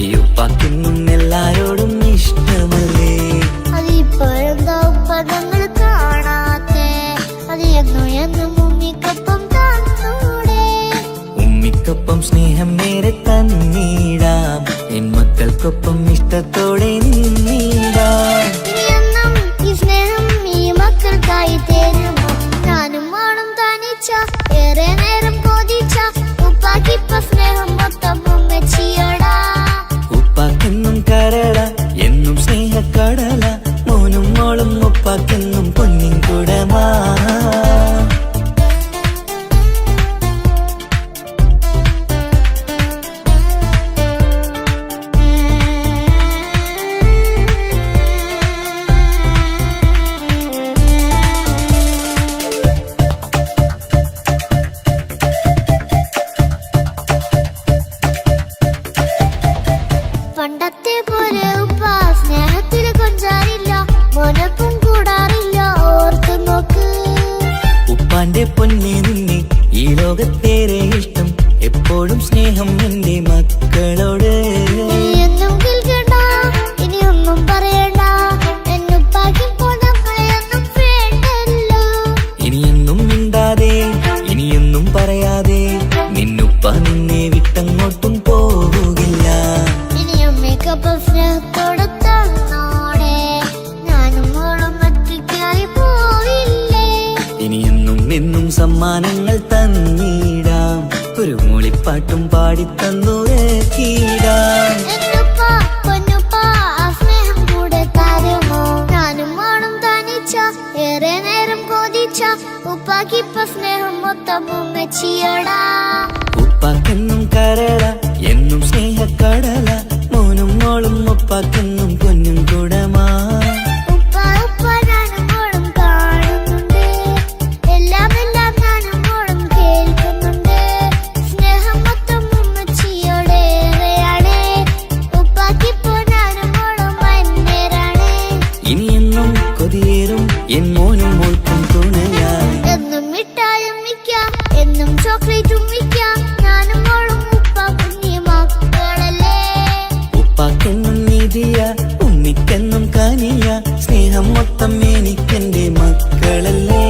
ഈ ഉപ്പാക്കെന്നും എല്ലാരോടും ഇഷ്ടമല്ലേ അതിപ്പോഴെന്താ ഉപ്പ ഞങ്ങൾ കാണാത്തെ, അത് എന്നും എന്നും ഉമ്മിക്കൊപ്പം തന്നൂടെ. ഉമ്മിക്കൊപ്പം സ്നേഹം നേരെ തന്നീടാം എൻ മക്കൾക്കൊപ്പം ഇഷ്ടത്തോടെ നിന്നീടാം ഇനി എന്നും ഈ സ്നേഹം ഈ മക്കൾക്കായി തരുമോ. ഞാനും മാണും തനിച്ച ഏറെ നേരം കൊതിച്ച ഉപ്പാക്കിപ്പ സ്നേഹം മൊത്തം ഉമ്മച്ചിയോടാ. ഉപ്പാക്കെന്നും കരള എന്നും സ്നേഹക്കടല മോനും മോളും ഉപ്പാക്കെന്നും പൊന്നിൻ കുടമാ പണ്ടത്തെ പോലെ ഉപ്പ സ്നേഹത്തിൽ കൊഞ്ചാറില്ല, മോനൊപ്പം കൂടാറില്ല, ഓർത്തു നോക്ക്. ഉപ്പാന്റെ പൊന്നെ നിന്നെ ഈ ലോകത്തേറെ ഇഷ്ടം എപ്പോഴും സ്നേഹം എന്റെ മക്കളോട് ഇനി എന്നും കേൾക്കണ്ട, ഇനി ഒന്നും പറയണ്ട, എന്നുപ്പാക്കിപ്പോ നമ്മളെയൊന്നും വേണ്ടല്ലോ. ഇനിയെന്നും മിണ്ടാതെ ഇനിയൊന്നും പറയാതെ നിന്നുപ്പ നിന്നെ വിട്ടങ്ങോട്ടും പോവുകില്ല. തന്നിടാം, ഒരു മൂളിപ്പാട്ടും പാടിത്തന്നു കീടാം. എന്നുപ്പാ പൊന്നുപ്പാ ആ സ്നേഹം കൂടെ തരുമോ? ഞാനും മോളും തനിച്ച ഏറെ നേരം കൊതിച്ച ഉപ്പാക്കിപ്പ സ്നേഹം മൊത്തം ഉമ്മച്ചിയടാ. ഉപ്പാക്കെന്നും കരള എന്നും സ്നേഹക്കടല, മോനും മോളും ഉപ്പാക്കെന്നും പൊന്നും കുടമാ. ഉപ്പ ഉപ്പ ഞാനും മോളും കാണുന്നുണ്ട്, എല്ലാം എല്ലാം ഞാനും മോളും കേൾക്കുന്നുണ്ട്. സ്നേഹം മൊത്തം ഉമ്മച്ചിയോടേറെയാണ്, ഉപ്പാക്കിപ്പോ ഞാനും മോളും വന്നേരാണ്. ഇനിയെന്നും കൊതിയേറും എൻ മോനും മോൾക്കും തുണയായി. എന്നും മിഠായും മിക്കാം, എന്നും ചോക്ലേറ്റും മിക്കാം, ഞാനും മോളും ഉപ്പ കുഞ്ഞി മക്കളല്ലേ. ഉപ്പാക്കെന്നും നിധിയ ഉമ്മിക്കെന്നും കനിയ, സ്നേഹം മൊത്തം എനിക്കെന്റെ മക്കളല്ലേ.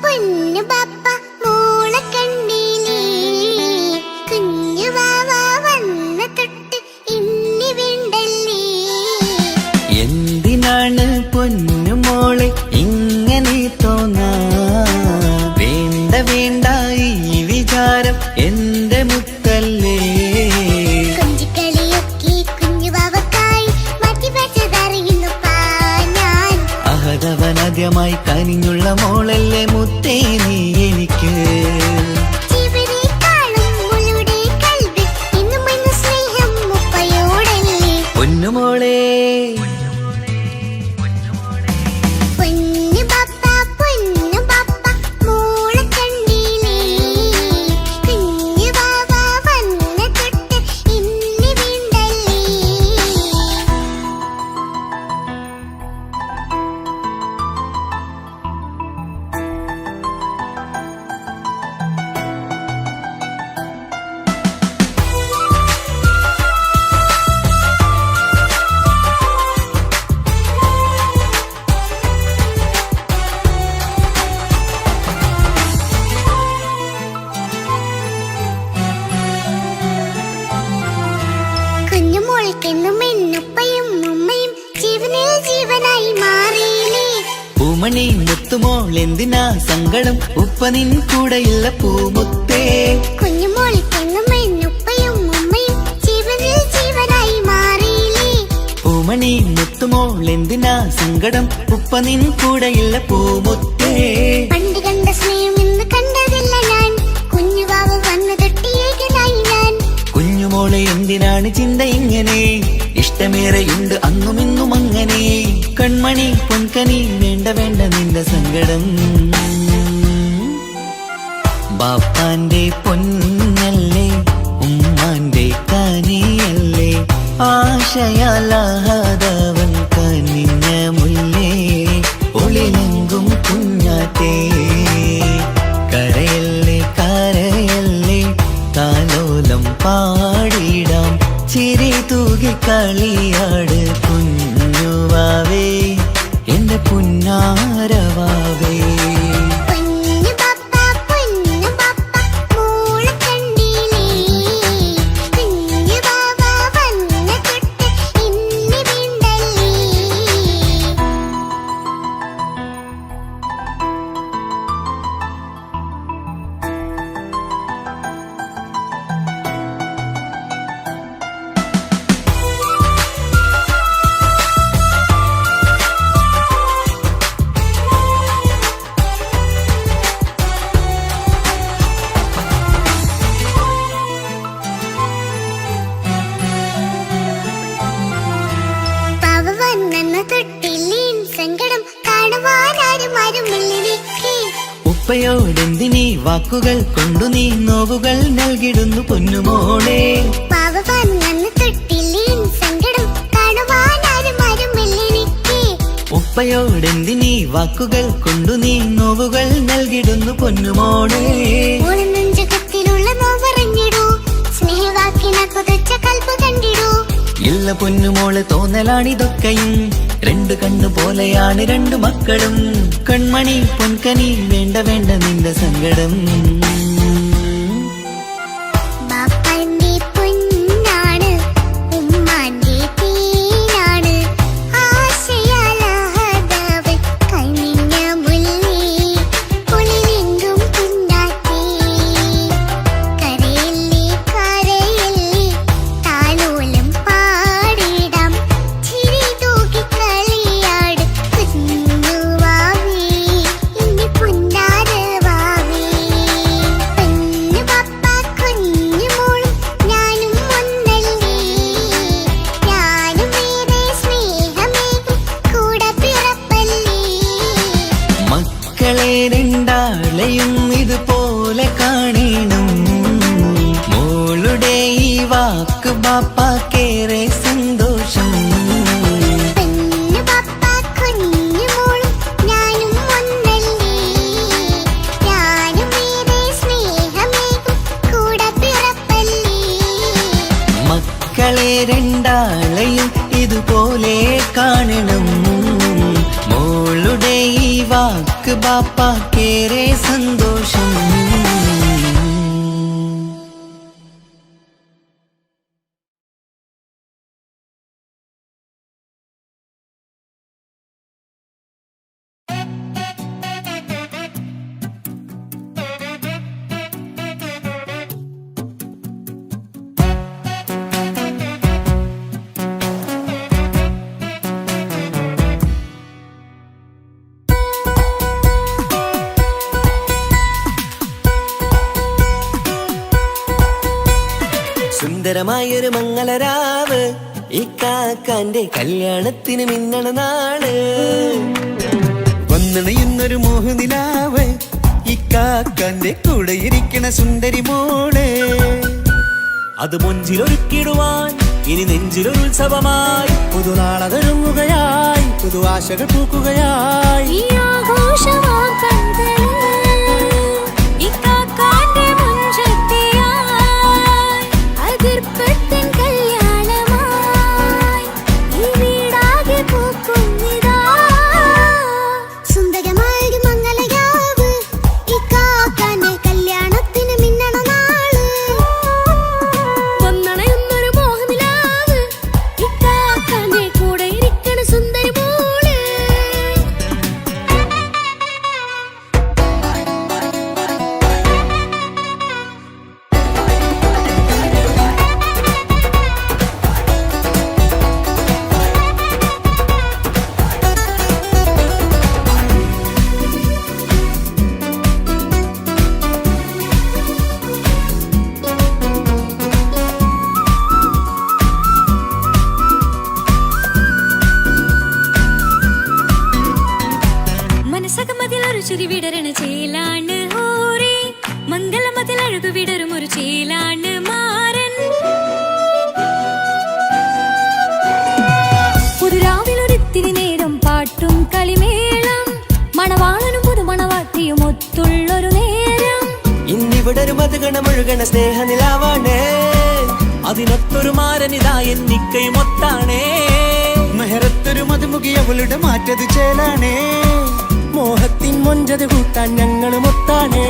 പൊന്നു പപ്പ മോളെ കണ്ടീലേ, കുഞ്ഞു വാവ വന്ന തൊട്ട് ഇന്നി വേണ്ടല്ലേ. എന്തിനാണ് പൊന്നു മോളെ ഇങ്ങനെ തോന്നാ? വേണ്ട വേണ്ട ഈ വിചാരം എന്റെ മുത്തല്ലേ. കൊഞ്ചിക്കളിയൊക്കെ കുഞ്ഞു വാവക്കായി മാറ്റി വെച്ചതറിയുന്നുപ്പാ ഞാൻ. അഹതവനാദ്യമായി കനിഞ്ഞുള്ള മോളല്ലേ മുത്തേ നീ എനിക്ക്. ജീവനേക്കാളും മോളുടെ കൽവിൽ ഇന്നും എന്നും സ്നേഹം ഉപ്പയോടല്ലേ. പൊന്നുമോളെ പൊന്നു പപ്പ മോളെ കണ്ടീലേ, കുഞ്ഞു വാവ വന്ന തൊട്ട് ഇന്നി വേണ്ടല്ലേ. കുഞ്ഞുമോൾക്കെന്നും എന്നുപ്പയും ഉമ്മയും ജീവനിൽ ജീവനായി മാറിയില്ലേ. പൂമണി മുത്തുമോൾ എന്തിനാ സങ്കടം, ഉപ്പ നിൻ കൂടെയില്ല പൂമുത്തേ. കുഞ്ഞുമോൾക്കെന്നും എന്നുപ്പയും ഉമ്മയും ജീവനിൽ ജീവനായി മാറിയില്ലേ. പൂമണി മുത്തുമോൾ എന്തിനാ സങ്കടം, ഉപ്പ നിൻ കൂടെയില്ല പൂമുത്തേ. പണ്ട് കണ്ട സ്നേഹം ഇന്ന് കണ്ടതില്ല ഞാൻ, കുഞ്ഞുവാവ വന്നു തൊട്ടിയേകനായി ഞാൻ. കുഞ്ഞുമോളെ എന്തിനാണ് ചിന്ത ഇങ്ങനെ, ഇഷ്ടമേറെയുണ്ട് അന്നും ഇന്നും അങ്ങനെ. കൺമണി പൊൻകനി വേണ്ട വേണ്ട നിന്റെ സങ്കടം. ബാപ്പാന്റെ പൊന്നല്ലേ ഉമ്മാന്റെ കനിയല്ലേ, ആശയാലാഹതവൻ കനിഞ്ഞ മുല്ലേ. ഒളിലെങ്കും കുഞ്ഞാറ്റേ കരയല്ലേ കരയല്ലേ, താലോലം പാടിടാം ചിരി തൂകി കളിയാട് കുഞ്ഞുവാവേ എന്റെ പുന്നാരവാവേ. പൊന്നു പപ്പ മോളെ കണ്ടീലേ, കുഞ്ഞു വാവ വന്ന തൊട്ട് ഇന്നി വേണ്ടല്ലേ. ഉപ്പയോടെന്തിനീ വാക്കുകൾ കൊണ്ടു നീ നോവുകൾ നൽകിടുന്നു പൊന്നുമോളെ. ഉപ്പയോടെന്തിനീ വാക്കുകൾ കൊണ്ടു നീ നോവുകൾ നൽകിടുന്നു പൊന്നുമോളെ. നെഞ്ചകത്തിലുള്ള നോവറിഞ്ഞിടൂ, സ്നേഹവാക്കിന ഇല്ല പൊന്നുമോള് തോന്നലാണിതൊക്കെയും രണ്ടു കണ്ണു പോലെയാണ് രണ്ടു മക്കളും കൺമണി പൊൻകനി വേണ്ട വേണ്ട നിന്റെ സങ്കടം രണ്ടാളെയും ഇതുപോലെ കാണണം മോളുടെ ഈ വാക്ക് ബാപ്പാക്കേറെ സന്തോഷം മക്കളെ രണ്ടാളെയും ഇതുപോലെ കാണണം മോളുടെ ഈ വാക്ക് ബാപ്പാക്കേറെ സന്തോഷം സുന്ദരമായൊരു മംഗളരാവ് ഈ കാക്കാന്റെ കല്യാണത്തിന് മിന്നണ നാള് വന്നണയുന്നൊരു മോഹനിലാവ് ഈ കാക്കാന്റെ കൂടെ ഇരിക്കണ സുന്ദരി മോള് അത് മുഞ്ചിലൊരുക്കിടുവാൻ ഇനി നെഞ്ചിലൊരു ഉത്സവമായി പുതുനാളതൊരുങ്ങുകയായി പുതു ആശകൾ പൂക്കുകയായി വിടരണ ചേലാണ് ഹോറി മംഗളമതിൽ അഴകു വിടരും ഒരു ചേലാണ് മാരൻ പുതുരാവിലൊരിത്തിരി നേരം പാട്ടും കളിമേളം മണവാളനും പുതുമണവാട്ടിയും ഒത്തുള്ളൊരു നേരം ഇന്നിവിടൊരു മധുഗണമൊഴുകണ സ്നേഹനിലാവാണ് അതിനൊത്തൊരു മാരനിതാ എന്നിക്കയും ഒത്താണേ മെഹറത്തൊരു മധുമുഖിയവളുടെ മാറ്റത് ചേലാണേ മോഹത്തിൻ മൊഞ്ചത് കൂട്ടാൻ ഞങ്ങളും ഒത്താണേ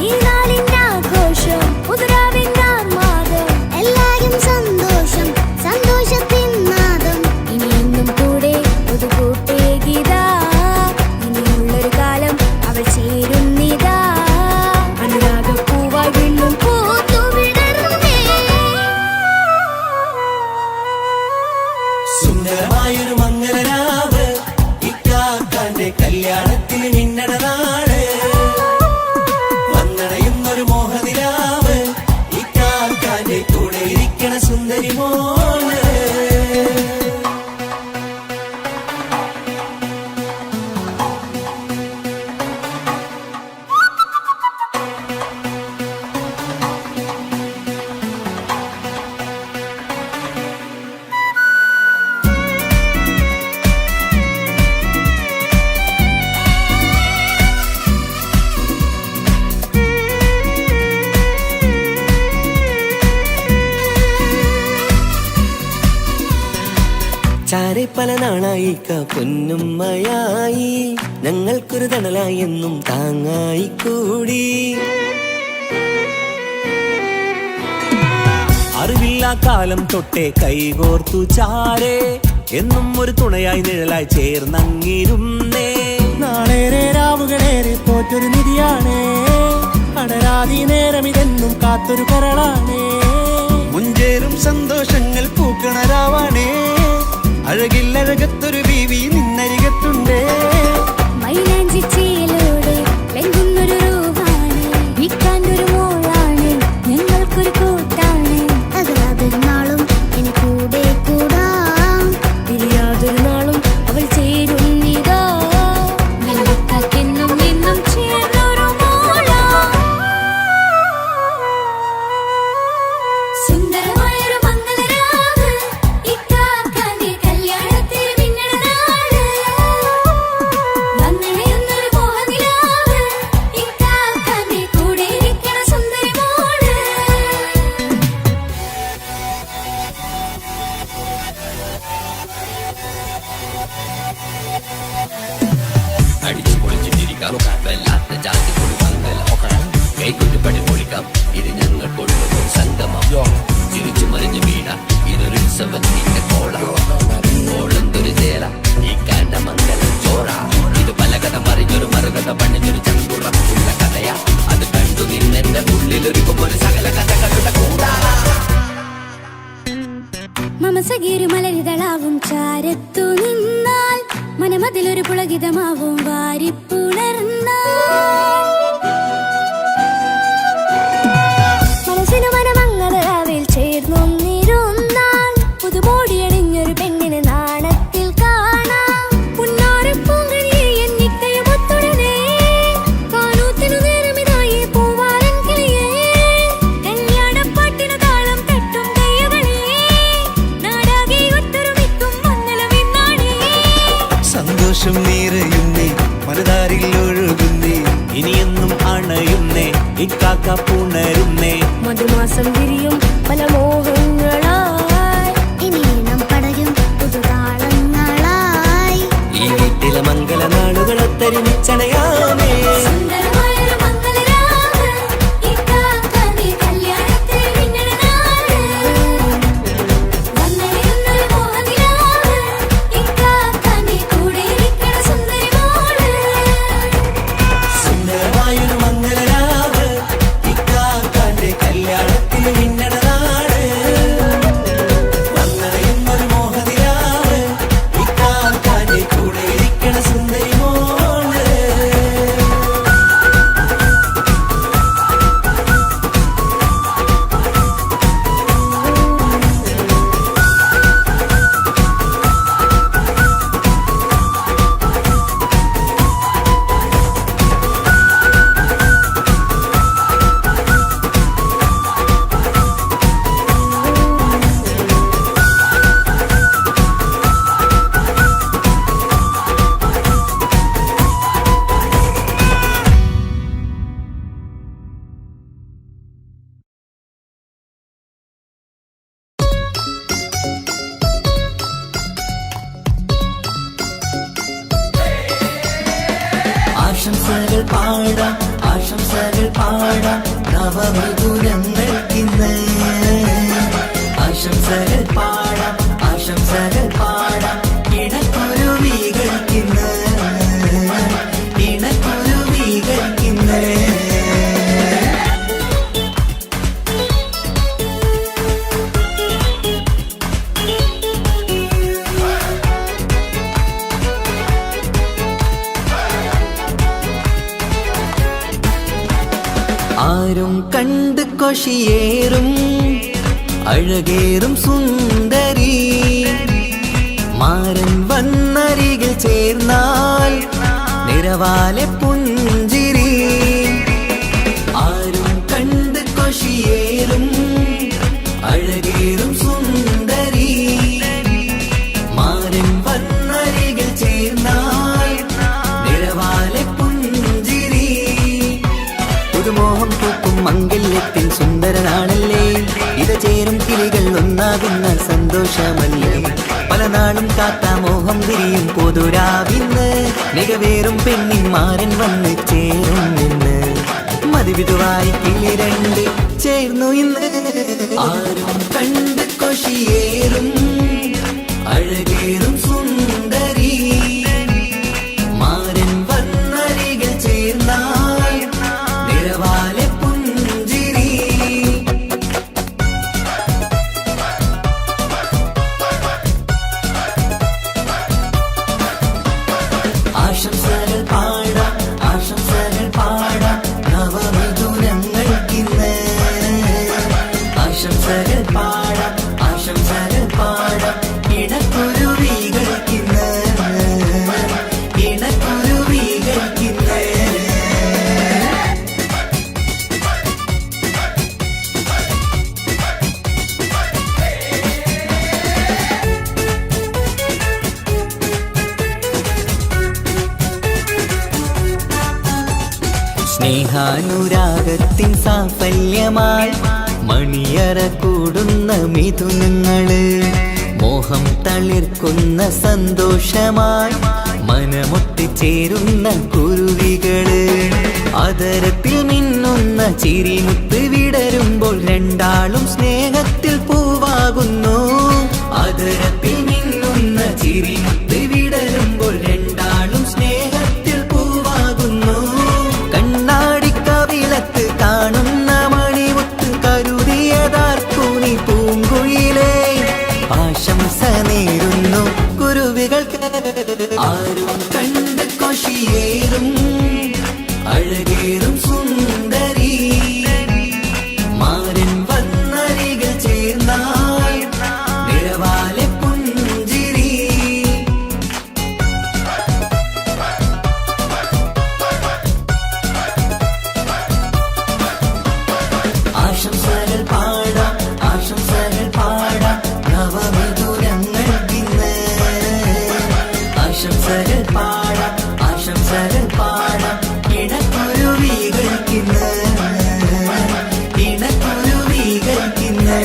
ഈ നാളിന്റെ ആഘോഷം പുതുരാവിന്റെ ആർമാദം എല്ലാരും സന്തോഷം സന്തോഷത്തിൻ നാദം ഇനിയെന്നും കൂടെ പുതുകൂട്ടേ ഗീതാ ഇനിയുള്ളൊരു കാലം അവൾ ചേരുന്നിതാ അനുരാഗപ്പൂവായി വീണ്ടും പൂത്തുവിടരുന്നേ സുന്ദരമായൊരു മംഗളരാവ് ഇക്കാക്കാന്റെ കല്യാണത്തിന് മിന്നണ നാള് വന്നണയുന്നൊരു മോഹനിലാവ് ഇക്കാക്കാന്റെ കൂടെ ഇരിക്കണ സുന്ദരി മോള് ഏറെ പല നാളായി പൊന്നുമ്മയായി ഞങ്ങൾക്കൊരു തണലായി എന്നും താങ്ങായി കൂടി. അറിവില്ലാ കാലം തൊട്ടേ കൈകോർത്തു ചാരേ എന്നും ഒരു തുണയായി നിഴലായി ചേർന്നങ്ങിരുന്നേ. നാളേറെ രാവുകളേറെ തോറ്റൊരു നിധിയാണേ, അടരാതി നേരം ഇതെന്നും കാത്തൊരു കരളാണേ. മുഞ്ചേറും സന്തോഷങ്ങൾ പൂക്കണരാവാണേ, അഴകില്ലഴകത്തൊരു ബീവി നിന്നരികത്തുണ്ടേ. മൈലാഞ്ചി ചേലോടെ ലംഘുന്നൊരു രൂപാണ്, വിൽക്കാനൊരു മോളാണ്, ഞങ്ങൾക്കൊരു കൂട്ടാണ്. അതൊരു നാളും ഇനി കൂടെ കൂടാം, പിരിയാതൊരു നാളും അവൾ ചേരുന്നിതാ. നെല്ലിക്കാക്കെന്നും എന്നും ചേർന്നൊരു മോളാ. സുന്ദരമായൊരു മംഗളരാവ്, ഇക്കാക്കാന്റെ കല്യാണത്തിന് പിന്നണ നാട്. വന്നണയുന്നൊരു മോഹനിലാവ്, ഇക്കാക്കാന്റെ കൂടെ ഇരിക്കണ സുന്ദരി മോള്. അടിച്ചു പൊളിച്ചിട്ടിരിക്കാം, വല്ലാത്ത ജാതി പൊളിമംഗലം, കൈകൊണ്ടുപടി പൊളിക്കാം, ഇത് ഞങ്ങൾ കൊണ്ടുപോകും സംഗമം. ചിരിച്ചു മറിഞ്ഞു വീണ ഇതൊരു ഉത്സവത്തിന്റെ കോള, ഓളന്തൊരു ചേല ഈ കാണ്ട മംഗലം ചോറ. ഇത് പല കഥ മറിഞ്ഞൊരു മറുകഥ പണിഞ്ഞൊരു ചങ്കുറപ്പുള്ള കഥയാ, അത് കണ്ടു നിന്നെന്റെ ഉള്ളിലൊരുക്കും ഒരു സകല കഥകളുടെ കൂടാ. മമസകീരു മലരിതളാവും ചാരത്തു നിന്നാൽ, മനമതിലൊരു പുളകിതമാവും വാരിപ്പുണർന്നാൽ. മനസ്സിനു മനമംഗളരാവിൽ ചേർന്നൊന്നിരുന്നാൽ, പുതുമോടിയണിഞ്ഞൊരു പെണ്ണിനെ നാണത്തിൽ കാണാം. പുന്നാരപ്പൂങ്കണിയെ എന്നിക്കയും ഒത്തുടനെ, കാനൂത്തിനു നേരമിതായി പൂവാലൻ കിളിയേ. കല്യാണപ്പാട്ടിനു താളം തട്ടും കയ്യുകളേ, നാടാകെ ഒത്തൊരുമിക്കും മംഗളമെന്നാണേ. സന്തോഷം നിറയുന്നേ, മനതാരിൽ ഒഴുകുന്നേ, ഇനിയെന്നും അണയുന്നേ, ഇക്കാക്ക പുണരുന്നേ. മധുമാസം വിരിയും പല മോഹങ്ങളായി, ഇനി നാം പടരും പുതുതാളങ്ങളായി. ഈ വീട്ടിലെ മംഗള നാളുകളൊത്തരിച്ചണയാമേ. സുന്ദരമായൊരു മംഗളരാവ്, ഇക്കാക്കാന്റെ കല്യാണത്തിന് പിന്നണ നാട്. വന്നണയുന്നൊരു മോഹനിലാവ്, ഇക്കാക്കാന്റെ കൂടെ ഇരിക്കണ സുന്ദരി മോള്. സുന്ദരമായൊരു മംഗളരാവ്, ഇക്കാക്കാന്റെ കല്യാണത്തിന് മിന്നണ നാട്. വന്നറിയുന്നൊരു മോഹനിലാവ്, ഇക്കാക്കാന്റെ കൂടെ ഇരിക്കണ സുന്ദരി മോള്. ആശംസകൾ പാടാം, ആശംസകൾ പാടാം, നവമധുരങ്ങൾക്കിന്ന്. ആശംസകൾ പാടാം, ആശംസകൾ പാടാം, ഇണക്കുരുവികൾക്കിന്ന്, ഇണക്കുരുവികൾക്കിന്ന്. ആരും കണ്ട് കൊഷിയേറും അഴകേറും സുന്ദരി, മാരൻ വന്നരികിൽ ചേർന്നാൽ നിറവാലെ പുഞ്ചിരി. ആരും കണ്ട് കൊഷിയേറും അഴകേറും സുന്ദരി, മാരൻ വന്നരികിൽ ചേർന്നാൽ നിറവാലെ പുഞ്ചിരി. പുതുമോഹം പൂക്കും മംഗല്യത്തിൻ സുന്ദരനാണല്ലേ, ഇത് ചേരും കിളികൾ ഒന്നാകുന്ന സന്തോഷമല്ലേ. പല നാളും കാത്ത മോഹം വിരിയും പൊതുരാവിന്ന് മികവേറും പെണ്ണിന്മാരൻ വന്ന് ചേരും ഇന്ന് മതിവിധുവായി കിളി രണ്ട് ചേർന്നു ഇന്ന് ആരും കണ്ട് കൊഷിയേറും അഴകേറും സുന്ദരി മാരൻ വന്നരികിൽ ചേർന്നാൽ നിറവാലെ പുഞ്ചിരി ആശംസകൾ പാടാം ആശംസകൾ പാടാം നവമിഥുനങ്ങൾക്കിന്ന് ആശംസകൾ പാടാം ആശംസകൾ പാടാം ഇണക്കുരുവികൾക്കിന്ന് ഇണക്കുരുവികൾക്കിന്ന് സ്നേഹാനുരാഗത്തിൻ സാഫല്യമായി മണിയറ കൂടുന്ന മിഥുനങ്ങള് മോഹം തളിർക്കുന്ന സന്തോഷമായി മനമൊട്ടിച്ചേരുന്ന കുരുവികള് അതരത്തിൽ മിന്നുന്ന ചിരിമുത്ത് വിടരുമ്പോൾ രണ്ടാളും സ്നേഹത്തിൽ പൂവാകുന്നു അതരത്തിൽ മിന്നുന്ന ചിരിമുത്ത് വിടരുമ്പോൾ രണ്ടാളും സ്നേഹത്തിൽ പൂവാകുന്നു കണ്ണാടിക്കവിളത്ത് കാണുന്ന മണിമുത്ത് കരുതിയതാർക്കൂനി പൂങ്കുയിലേ ആശംസ നേരുന്നു കുരുവികൾക്ക് ആരും കണ്ട് കൊഷിയേറും അഴകേറും സുന്ദരി മാരൻ വന്നരികിൽ ചേർന്നാൽ നിറവാലെ പുഞ്ചിരി ആശംസകൾ പാടാം ആശംസകൾ പാടാം നവമിഥുനങ്ങൾക്കിന്ന് ആശംസകൾ പാടാം ആശംസകൾ പാടാം ഇണക്കുരുവികൾക്കിന്ന് ഇണക്കുരുവികൾക്കിന്ന്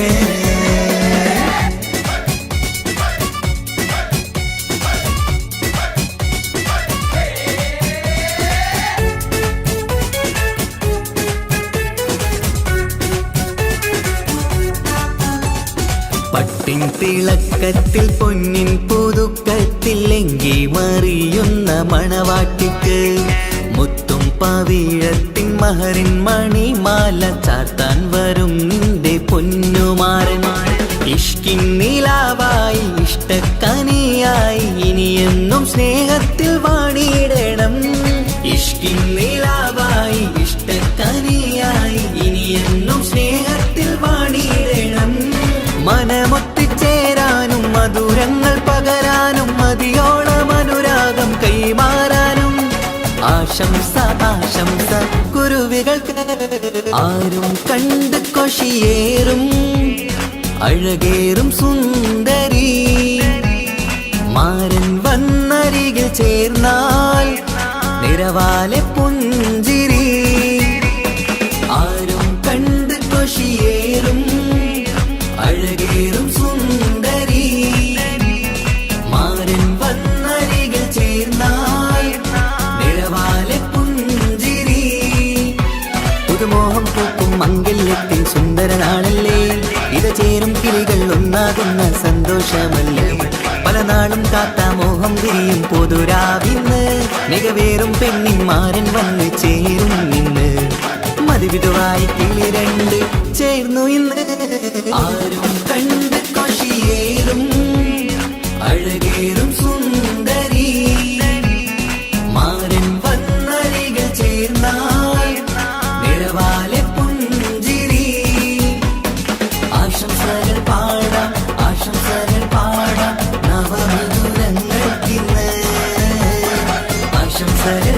പട്ടിൻ തിളക്കത്തിൽ പൊന്നിൻ പുതുക്കത്തിൽ എങ്കി മറിയുന്ന മണവാട്ടിക്ക് മുത്തും പവിഴത്തിൻ മഹറിൻ മണിമാല ചാർത്താൻ വരും നിന്റെ പൊന്നുമാരൻ ഇഷ്കിൻ നിലാവായി ഇഷ്ടക്കനിയായി ഇനിയെന്നും സ്നേഹത്തിൽ വാണിയിടണം ഇഷ്കിൻ നിലാവായി ഇഷ്ടക്കനിയായി ഇനിയെന്നും സ്നേഹത്തിൽ വാണിയിടണം മനമൊത്തിച്ചേരാനും മധുരങ്ങൾ പകരാനും മതിയോളം അനുരാഗം കൈമാറാനും ആശംസ ആശംസ കുരുവികൾക്ക് ആരും കണ്ട് കൊഷിയേറും അഴകേറും സുന്ദരി മാരൻ വന്നരികിൽ ചേർന്നാൽ നിറവാലെ പുഞ്ചിരി ആരും കണ്ട് കൊഷിയേറും അഴകേറും സുന്ദരി മാരൻ വന്നരികിൽ ചേർന്നാൽ നിറവാലെ പുഞ്ചിരി പുതുമോഹം പൂക്കും മംഗല്യത്തിൻ സുന്ദരനാളല്ലേ ഇത് ചേരും കിളികൾ ഒന്നാകുന്ന സന്തോഷമല്ലേ പല നാളും കാത്ത മോഹം വിരിയും പൊതുരാവിന്ന് മികവേറും പെണ്ണിന്മാരൻ വന്ന് ചേരും ഇന്ന് മതിവിധുവായി കിളി രണ്ട് ചേർന്നു ഇന്ന് ആരും കണ്ട് കൊഷിയേറും അഴകേറും സുന്ദരി മാരൻ വന്നരികിൽ ചേർന്നാൽ നിറവാലെ പുഞ്ചിരി ആശംസകൾ പാടാം ആശംസകൾ പാടാം നവമിഥുനങ്ങൾക്കിന്ന് ആശംസകൾ